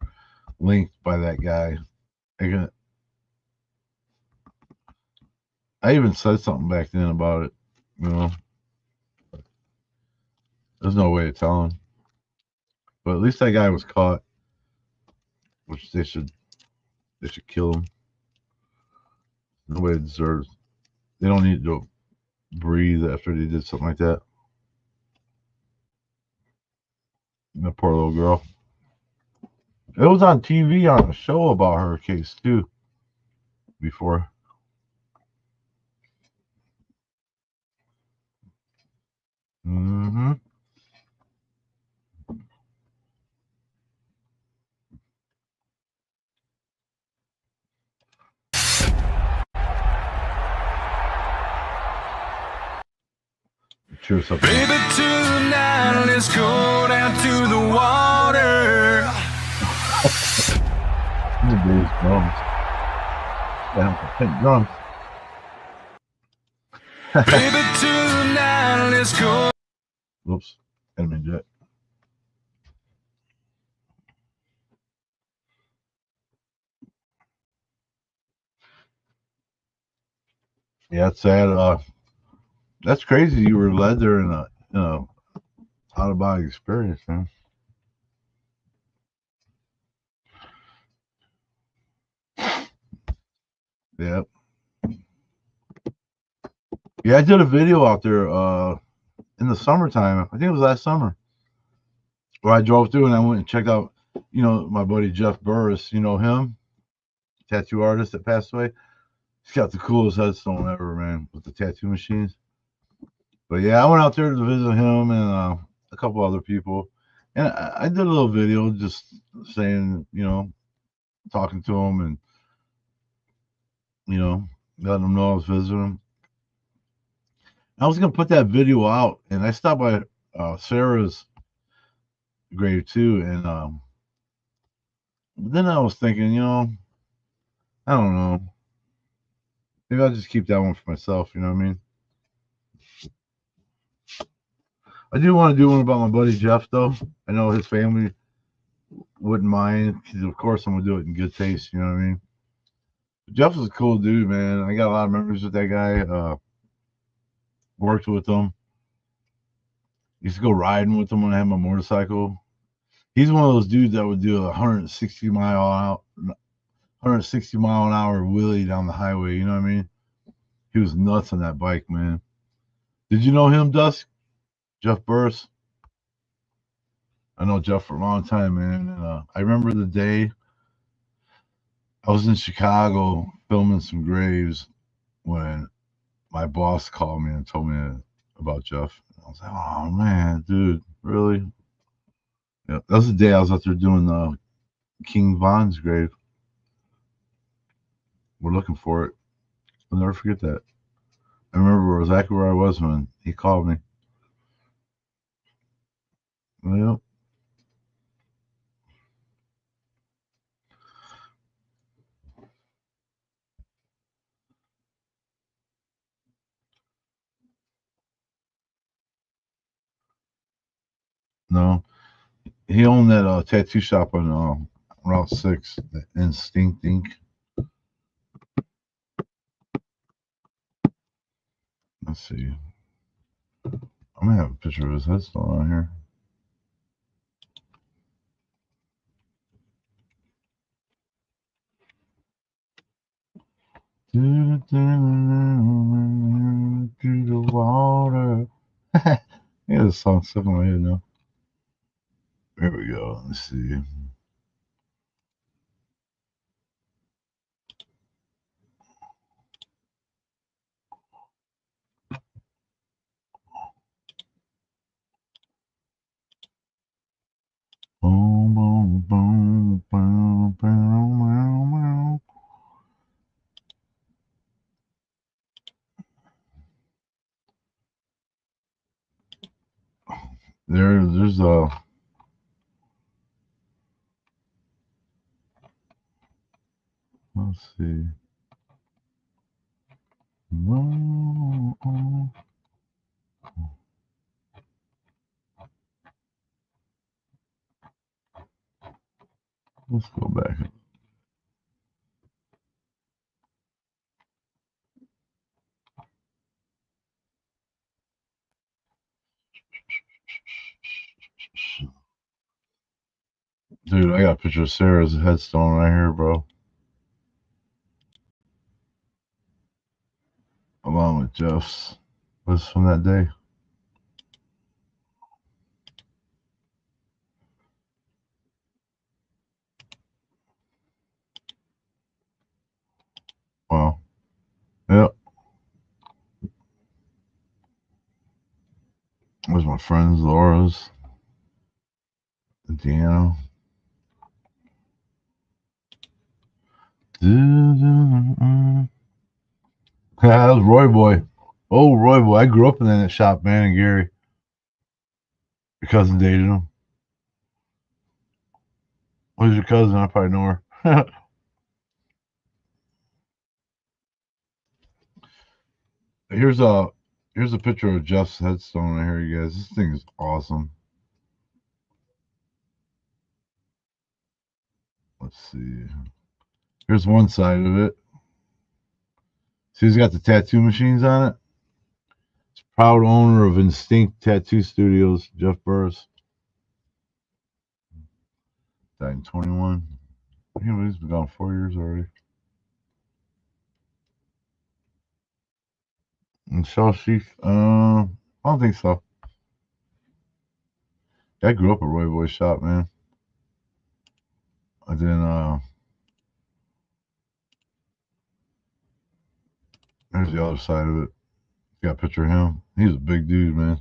Speaker 1: linked by that guy. I even said something back then about it. You know, there's no way of telling. But at least that guy was caught, which they should kill him. The way it deserves. They don't need to breathe after they did something like that. The poor little girl. It was on TV on a show about her case too. Before. Mm-hmm. Cheers up.
Speaker 5: Baby, tonight let's go down to the water.
Speaker 1: These drums. Damn, pink drums.
Speaker 5: Baby, tonight let's go.
Speaker 1: Whoops. Enemy jet. Yeah, it's sad. That's crazy. You were led there in a out of body experience, man. Yep. Yeah, I did a video out there in the summertime. I think it was last summer, where I drove through and I went and checked out, my buddy Jeff Burris. You know him, tattoo artist that passed away. He's got the coolest headstone ever, man, with the tattoo machines. But yeah, I went out there to visit him and a couple other people, and I did a little video just saying, talking to him and letting them know I was visiting him. I was gonna put that video out, and I stopped by Sarah's grave too, and then I was thinking, I don't know, maybe I'll just keep that one for myself. You know what I mean? I do want to do one about my buddy Jeff, though. I know his family wouldn't mind. 'Cause of course, I'm gonna do it in good taste. You know what I mean? Jeff was a cool dude, man. I got a lot of memories with that guy. Worked with him. Used to go riding with him when I had my motorcycle. He's one of those dudes that would do a 160 mile an hour wheelie down the highway. You know what I mean? He was nuts on that bike, man. Did you know him, Dusk? Jeff Burris? I know Jeff for a long time, man. And, I remember the day I was in Chicago filming some graves when my boss called me and told me about Jeff. I was like, oh man, dude, really? Yeah, that was the day I was out there doing King Von's grave. We're looking for it. I'll never forget that. I remember exactly where I was when he called me. Well, no, he owned that tattoo shop on Route 6, the Instinct Ink. Let's see. I'm gonna have a picture of his headstone on here. Through the water. Yeah, this song's stuck in my head now. There we go. Let's see. Boom, boom, boom, boom, boom, boom, boom. There's let's see. Let's go back. Dude, I got a picture of Sarah's headstone right here, bro. Along with Jeff's. Was from that day. Wow. Yep. There's my friends, Laura's, Deanna. That was Roy Boy. Oh, Roy Boy. I grew up in that shop, man, in Gary. Your cousin dated him. Who's your cousin? I probably know her. here's a here's a picture of Jeff's headstone right here, you guys. This thing is awesome. Let's see. Here's one side of it. See, he's got the tattoo machines on it. He's proud owner of Instinct Tattoo Studios, Jeff Burris. Died in 21. I can't believe he's been gone 4 years already. And Shell Sheik, I don't think so. I grew up at Roy Boy's shop, man. And then there's the other side of it. Got a picture of him. He was a big dude, man.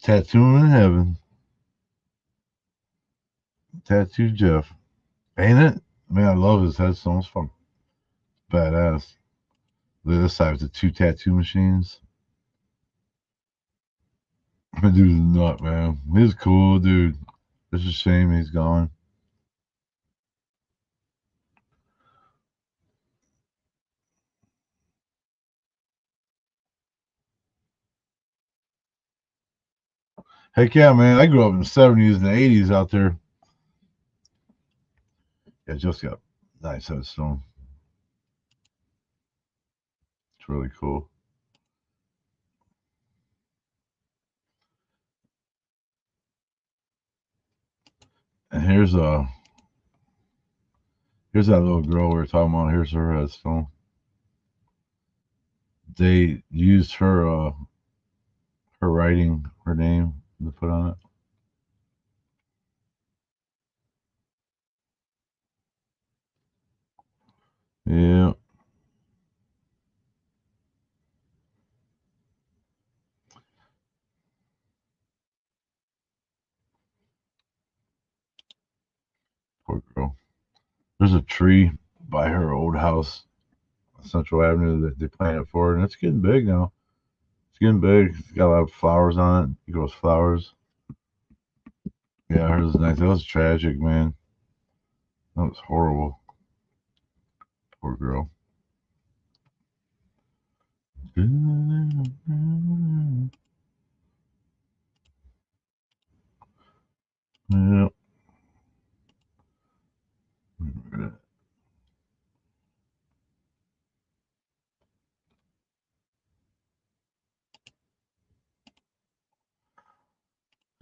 Speaker 1: Tattooing in heaven. Tattoo Jeff. Ain't it? Man, I love his headstone. It's fucking badass. Look at this side with the two tattoo machines. That dude's a nut, man. He's cool, dude. It's a shame he's gone. Heck yeah, man. I grew up in the 70s and the 80s out there. Yeah, just got nice headstone. It's really cool. And here's that little girl we were talking about. Here's her headstone. They used her writing, her name to put on it. Yeah. Poor girl. There's a tree by her old house, Central Avenue, that they planted for her, and it's getting big now. It's getting big. It's got a lot of flowers on it. It grows flowers. Yeah, hers is nice. That was tragic, man. That was horrible. Poor girl. Yeah.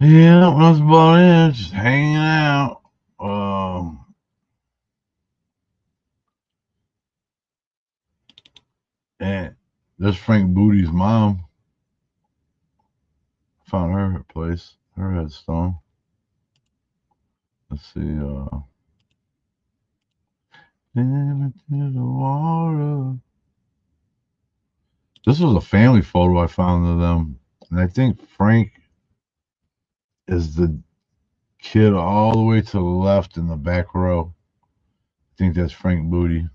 Speaker 1: Yeah, that's about it. Just hanging out. Um, and there's Frank Booty's mom. Found her place, her headstone. Let's see. Into the water. This was a family photo I found of them, and I think Frank is the kid all the way to the left in the back row. I think that's Frank Booty.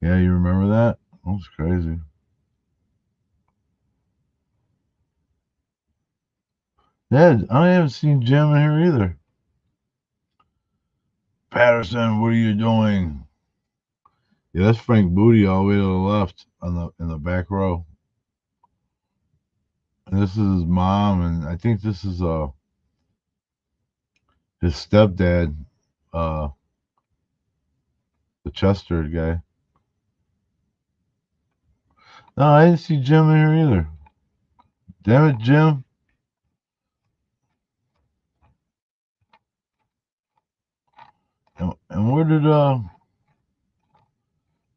Speaker 1: Yeah, you remember that? That was crazy. Yeah, I haven't seen Jim in here either. Patterson, what are you doing? Yeah, that's Frank Booty all the way to the left on the in the back row. And this is his mom, and I think this is his stepdad, uh the Chester guy. No, I didn't see Jim in here either. Damn it, Jim. And where did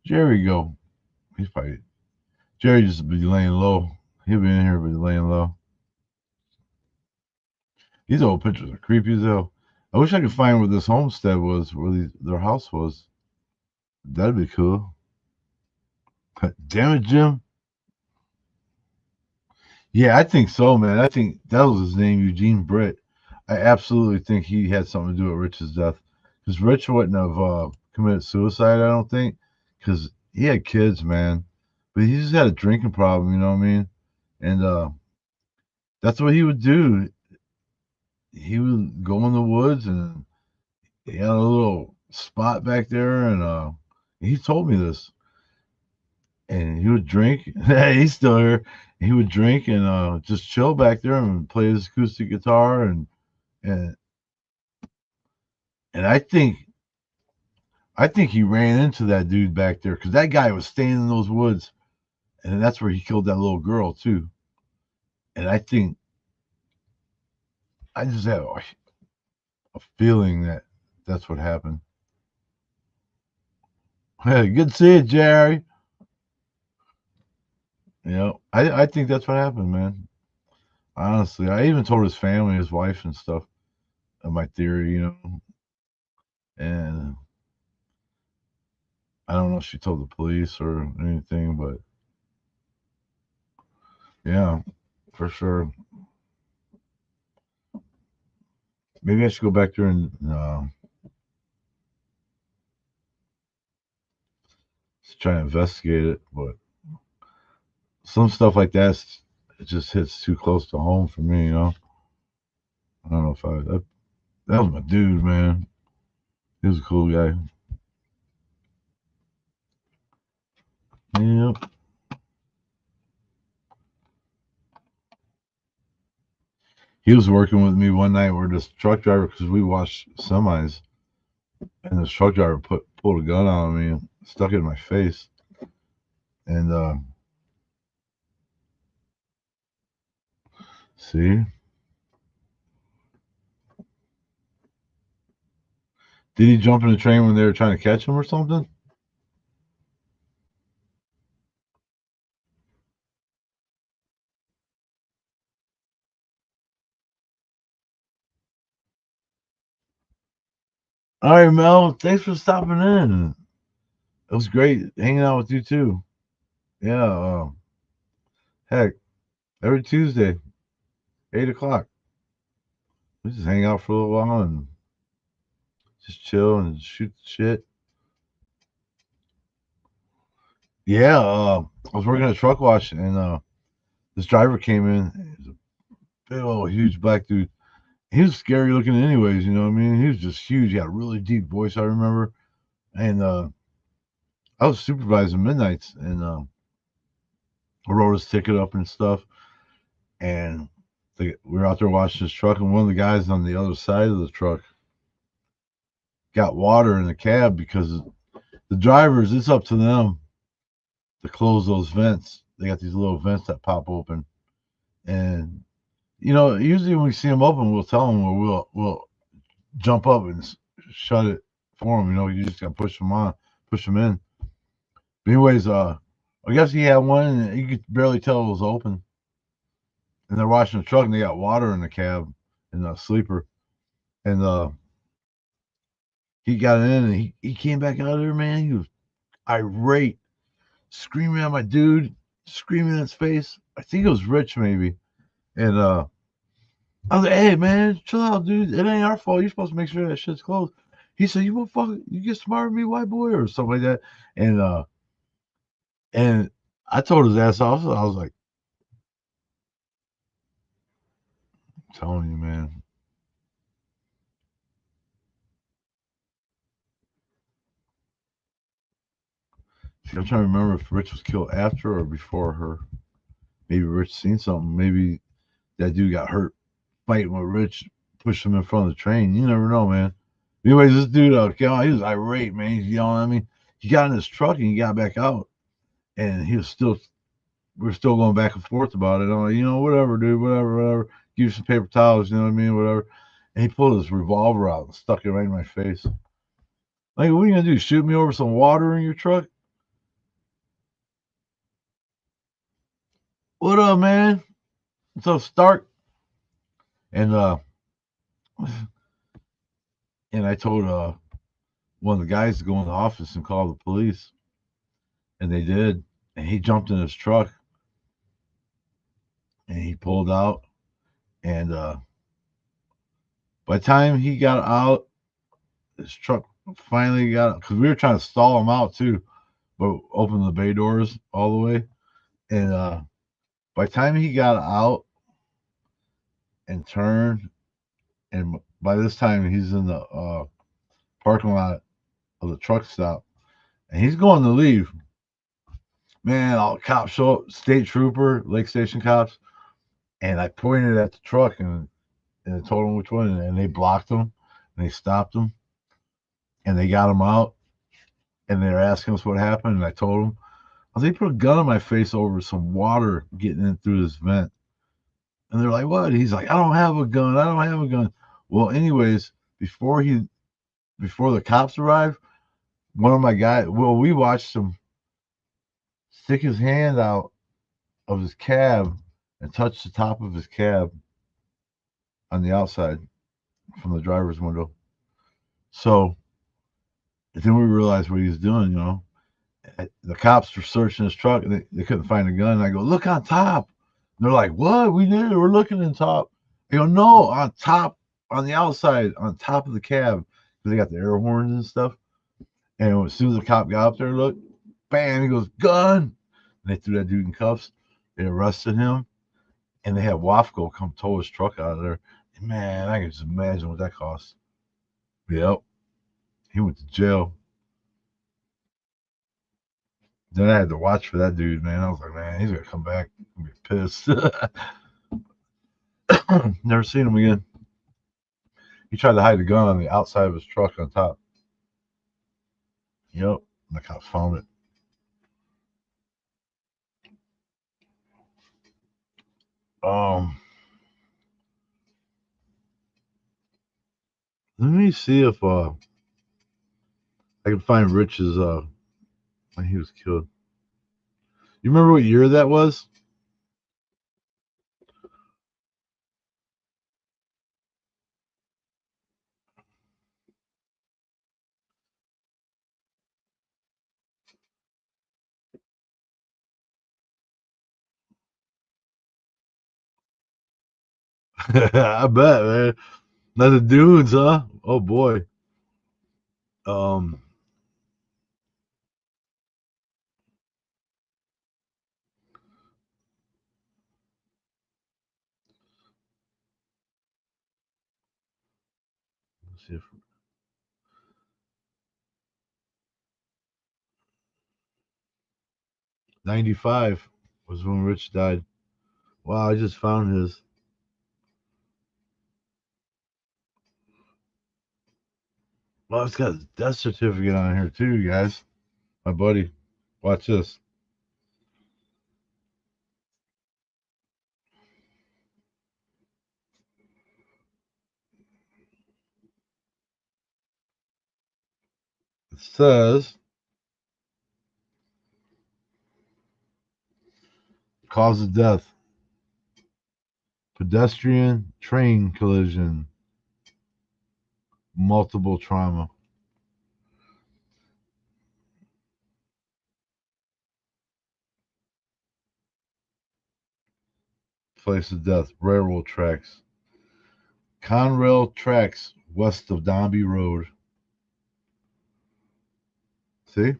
Speaker 1: Jerry go? He's probably Jerry just be laying low. He'll be in here, but laying low. These old pictures are creepy as hell. I wish I could find where this homestead was, where their house was. That'd be cool. Damn it, Jim. Yeah, I think so, man. I think that was his name, Eugene Britt. I absolutely think he had something to do with Rich's death. Because Rich wouldn't have committed suicide, I don't think. Because he had kids, man. But he just had a drinking problem, you know what I mean? And that's what he would do. He would go in the woods, and he had a little spot back there, and he told me this. And he would drink. He's still here. He would drink and just chill back there and play his acoustic guitar, and and I think he ran into that dude back there because that guy was staying in those woods, and that's where he killed that little girl too. And I just have a feeling that that's what happened. Hey, good to see you, Jerry. You know, I think that's what happened, man. Honestly, I even told his family, his wife, and stuff of my theory, and I don't know if she told the police or anything, but yeah, for sure. Maybe I should go back there and try to investigate it. But some stuff like it just hits too close to home for me. I don't know if that was my dude, man. He was a cool guy. Yep. He was working with me one night where this truck driver, because we watched semis, and this truck driver pulled a gun on me and stuck it in my face. And see, did he jump in the train when they were trying to catch him or something? All right, Mel. Thanks for stopping in. It was great hanging out with you too. Yeah. Heck, every Tuesday, 8 o'clock, we just hang out for a little while and just chill and shoot the shit. Yeah. I was working at a truck wash and this driver came in. He was a big old huge black dude. He was scary looking anyways, you know what I mean? He was just huge. He had a really deep voice, I remember. And I was supervising midnights and I wrote his ticket up and stuff. And we were out there watching his truck, and one of the guys on the other side of the truck got water in the cab because the drivers, it's up to them to close those vents. They got these little vents that pop open. And, usually when we see them open, we'll tell them, or we'll jump up and shut it for them. You just got to push them in. But anyways, I guess he had one, and you could barely tell it was open. And they're washing the truck, and they got water in the cab in the sleeper. And he got in, and he came back out of there, man. He was irate, screaming at my dude, screaming in his face. I think it was Rich, maybe. And I was like, "Hey, man, chill out, dude. It ain't our fault. You're supposed to make sure that shit's closed." He said, "You motherfucker, you get smarter than me, white boy," or something like that. And I told his ass off. I was like, I'm telling you, man. See, I'm trying to remember if Rich was killed after or before her. Maybe Rich seen something. Maybe that dude got hurt fighting with Rich, pushed him in front of the train. You never know, man. Anyways, this dude, he was irate, man. He's yelling at me. He got in his truck and he got back out, and we're still going back and forth about it. I'm like, whatever, dude, whatever. Give you some paper towels, you know what I mean, whatever. And he pulled his revolver out and stuck it right in my face. Like, what are you gonna do? Shoot me over some water in your truck? What up, man? What's up, Stark? And and I told one of the guys to go in the office and call the police, and they did. And he jumped in his truck, and he pulled out. And by the time he got out, his truck finally got, because we were trying to stall him out too, but open the bay doors all the way. And by the time he got out and turned, and by this time he's in the parking lot of the truck stop, and he's going to leave. Man, all cops show up, state trooper, Lake Station cops, and I pointed at the truck and I told them which one, and they blocked him, and they stopped him, and they got him out, and they were asking us what happened, and I told them. They put a gun in my face over some water getting in through this vent. And they're like, "What?" He's like, "I don't have a gun. I don't have a gun." Well, anyways, before the cops arrived, one of my guys, we watched him stick his hand out of his cab and touch the top of his cab on the outside from the driver's window. So then we realized what he was doing, The cops were searching his truck and they couldn't find a gun. And I go, "Look on top." And they're like, "What? We did. We're looking on top." I go, "No, on top, on the outside, on top of the cab." Because they got the air horns and stuff. And as soon as the cop got up there, look, bam, he goes, "Gun." And they threw that dude in cuffs. They arrested him. And they had WAFCO come tow his truck out of there. And man, I can just imagine what that cost. Yep. He went to jail. Then I had to watch for that dude, man. I was like, man, he's gonna come back and be pissed. Never seen him again. He tried to hide the gun on the outside of his truck on top. Yep. And the cops found it. Let me see if I can find Rich's when he was killed. You remember what year that was? I bet, man. Not the dudes, huh? Oh boy. Um, let's see if 95 was when Rich died. Wow, I just found his. Well, it's got his death certificate on here too, you guys. My buddy. Watch this. It says cause of death. Pedestrian train collision. Multiple trauma. Place of death. Railroad tracks. Conrail tracks west of Dombey Road. See?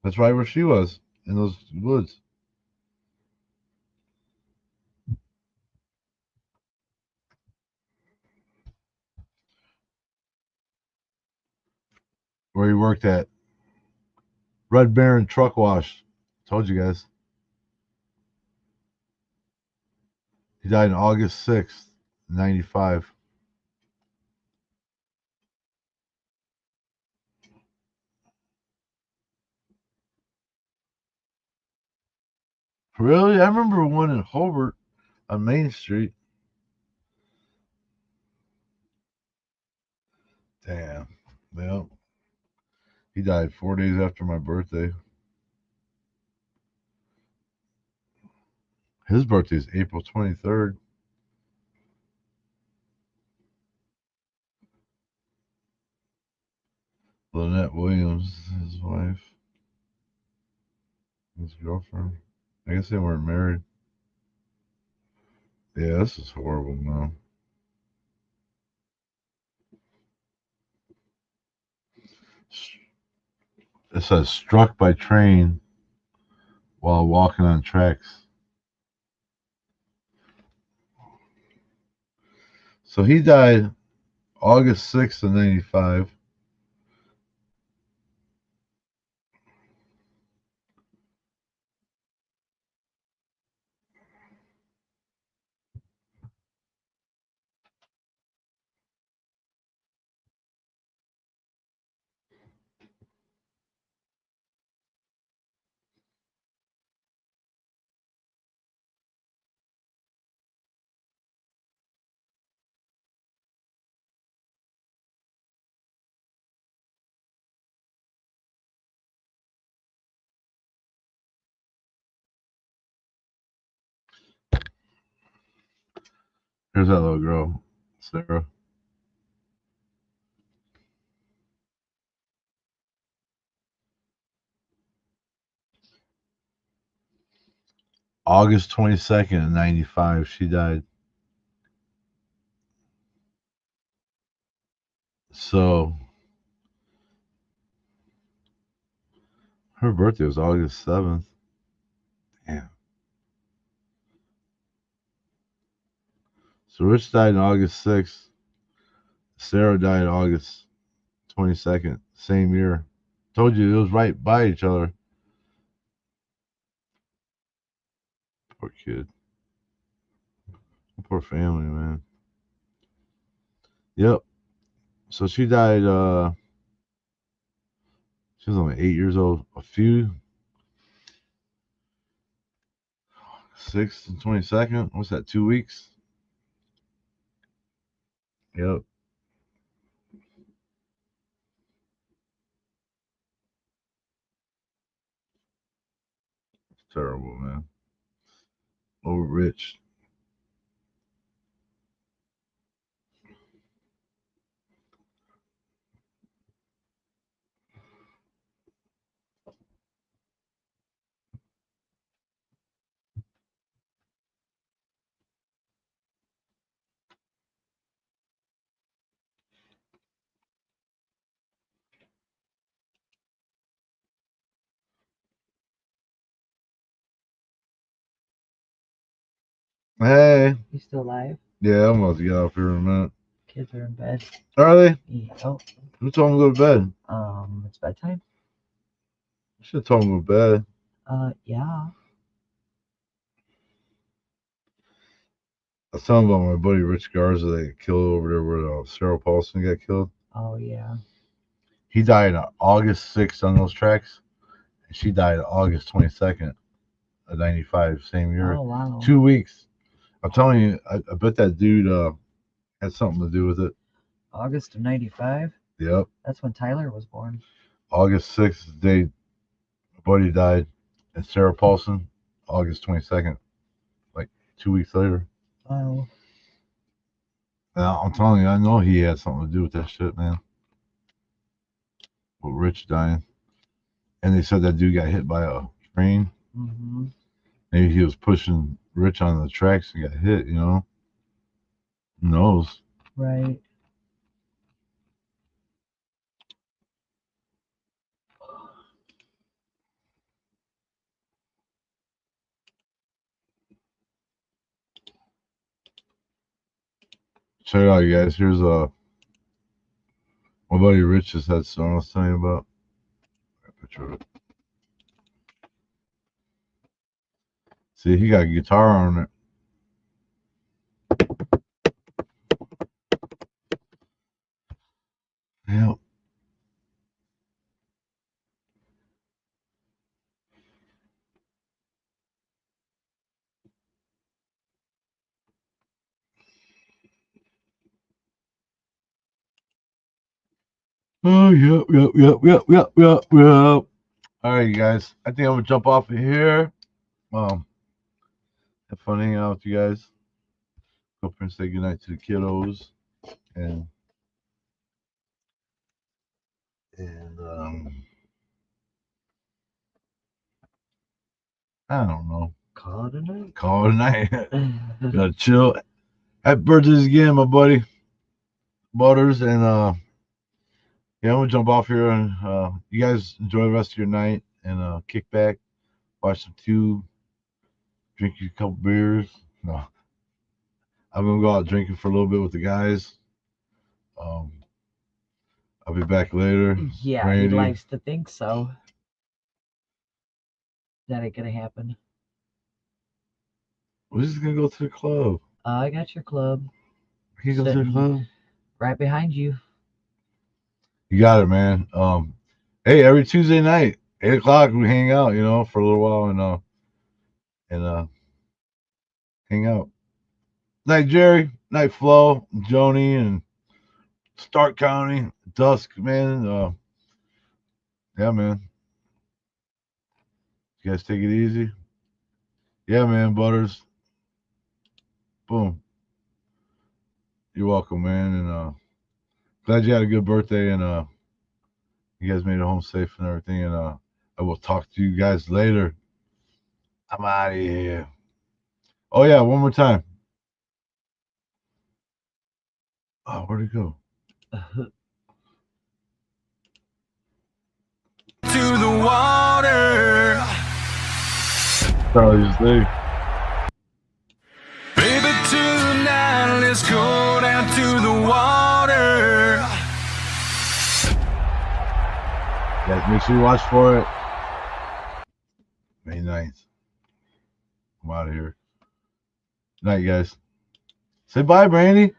Speaker 1: That's right where she was, in those woods. Where he worked at. Red Baron Truck Wash. Told you guys. He died on August 6th, 95. Really? I remember one in Hobart on Main Street. Damn. Well, he died 4 days after my birthday. His birthday is April 23rd. Lynette Williams, his wife, his girlfriend. I guess they weren't married. Yeah, this is horrible, man. It says struck by train while walking on tracks. So he died August 6th of 95. Here's that little girl, Sarah. August 22nd of 95, she died. So her birthday was August 7th. Damn. So Rich died on August 6th. Sarah died August 22nd, same year. Told you it was right by each other. Poor kid. Poor family, man. Yep. So she died. She was only 8 years old. 6th and 22nd. What's that? 2 weeks. Yep. It's terrible, man. Over rich. Hey.
Speaker 2: You still alive?
Speaker 1: Yeah, I'm about to get off here in a minute.
Speaker 2: Kids are in bed.
Speaker 1: Are they?
Speaker 2: Yeah. Oh,
Speaker 1: Who told them to go to bed?
Speaker 2: it's bedtime.
Speaker 1: I should have told them to go to bed.
Speaker 2: Yeah.
Speaker 1: I was telling about my buddy Rich Garza that got killed over there where Sarah Paulson got killed.
Speaker 2: Oh, yeah.
Speaker 1: He died on August 6th on those tracks. And she died August 22nd of 95, same year.
Speaker 2: Oh, wow.
Speaker 1: 2 weeks. I'm telling you, I bet that dude had something to do with it.
Speaker 2: August of 95?
Speaker 1: Yep.
Speaker 2: That's when Tyler was born.
Speaker 1: August 6th, the day my buddy died. And Sarah Paulson, August 22nd, like 2 weeks later.
Speaker 2: Wow.
Speaker 1: And I'm telling you, I know he had something to do with that shit, man. With Rich dying. And they said that dude got hit by a train.
Speaker 2: Mm-hmm.
Speaker 1: Maybe he was pushing Rich on the tracks and got hit, you know? Who knows?
Speaker 2: Right.
Speaker 1: Check it out, you guys. Here's my buddy Rich just had something I was telling you about. A picture of it. See, he got a guitar on it. Yeah. Oh, yep. All right, you guys. I think I'm gonna jump off of here. Have fun hanging out with you guys. Go up and say goodnight to the kiddos, and I don't know.
Speaker 2: Call it a night.
Speaker 1: Call it a night. Gotta chill. Happy birthdays again, my buddy Butters, and yeah, I'm gonna jump off here, and you guys enjoy the rest of your night, and kick back, watch some tube, drink you a couple beers. No, I'm gonna go out drinking for a little bit with the guys. I'll be back later.
Speaker 2: Yeah,
Speaker 1: Randy.
Speaker 2: he likes to think so. That ain't gonna happen.
Speaker 1: We're just gonna go to the club.
Speaker 2: I got your club
Speaker 1: He goes to the
Speaker 2: Sitting-
Speaker 1: club.
Speaker 2: right behind you.
Speaker 1: You got it, man. Hey, every Tuesday night, 8 o'clock, we hang out, you know, for a little while and hang out. Night Jerry, night Flo, Joni, and Stark County, Dusk, man. Yeah, man. You guys take it easy. Yeah, man, Butters. Boom. You're welcome, man, and glad you had a good birthday, and you guys made it home safe and everything, and I will talk to you guys later. I'm out of here. Oh yeah, one more time. Oh, where'd it go?
Speaker 5: To the water.
Speaker 1: Charlie's Day.
Speaker 5: Baby, tonight let's go down to the water.
Speaker 1: Guys, make sure you watch for it. May 9th. I'm out of here. Night, guys. Say bye, Brandy.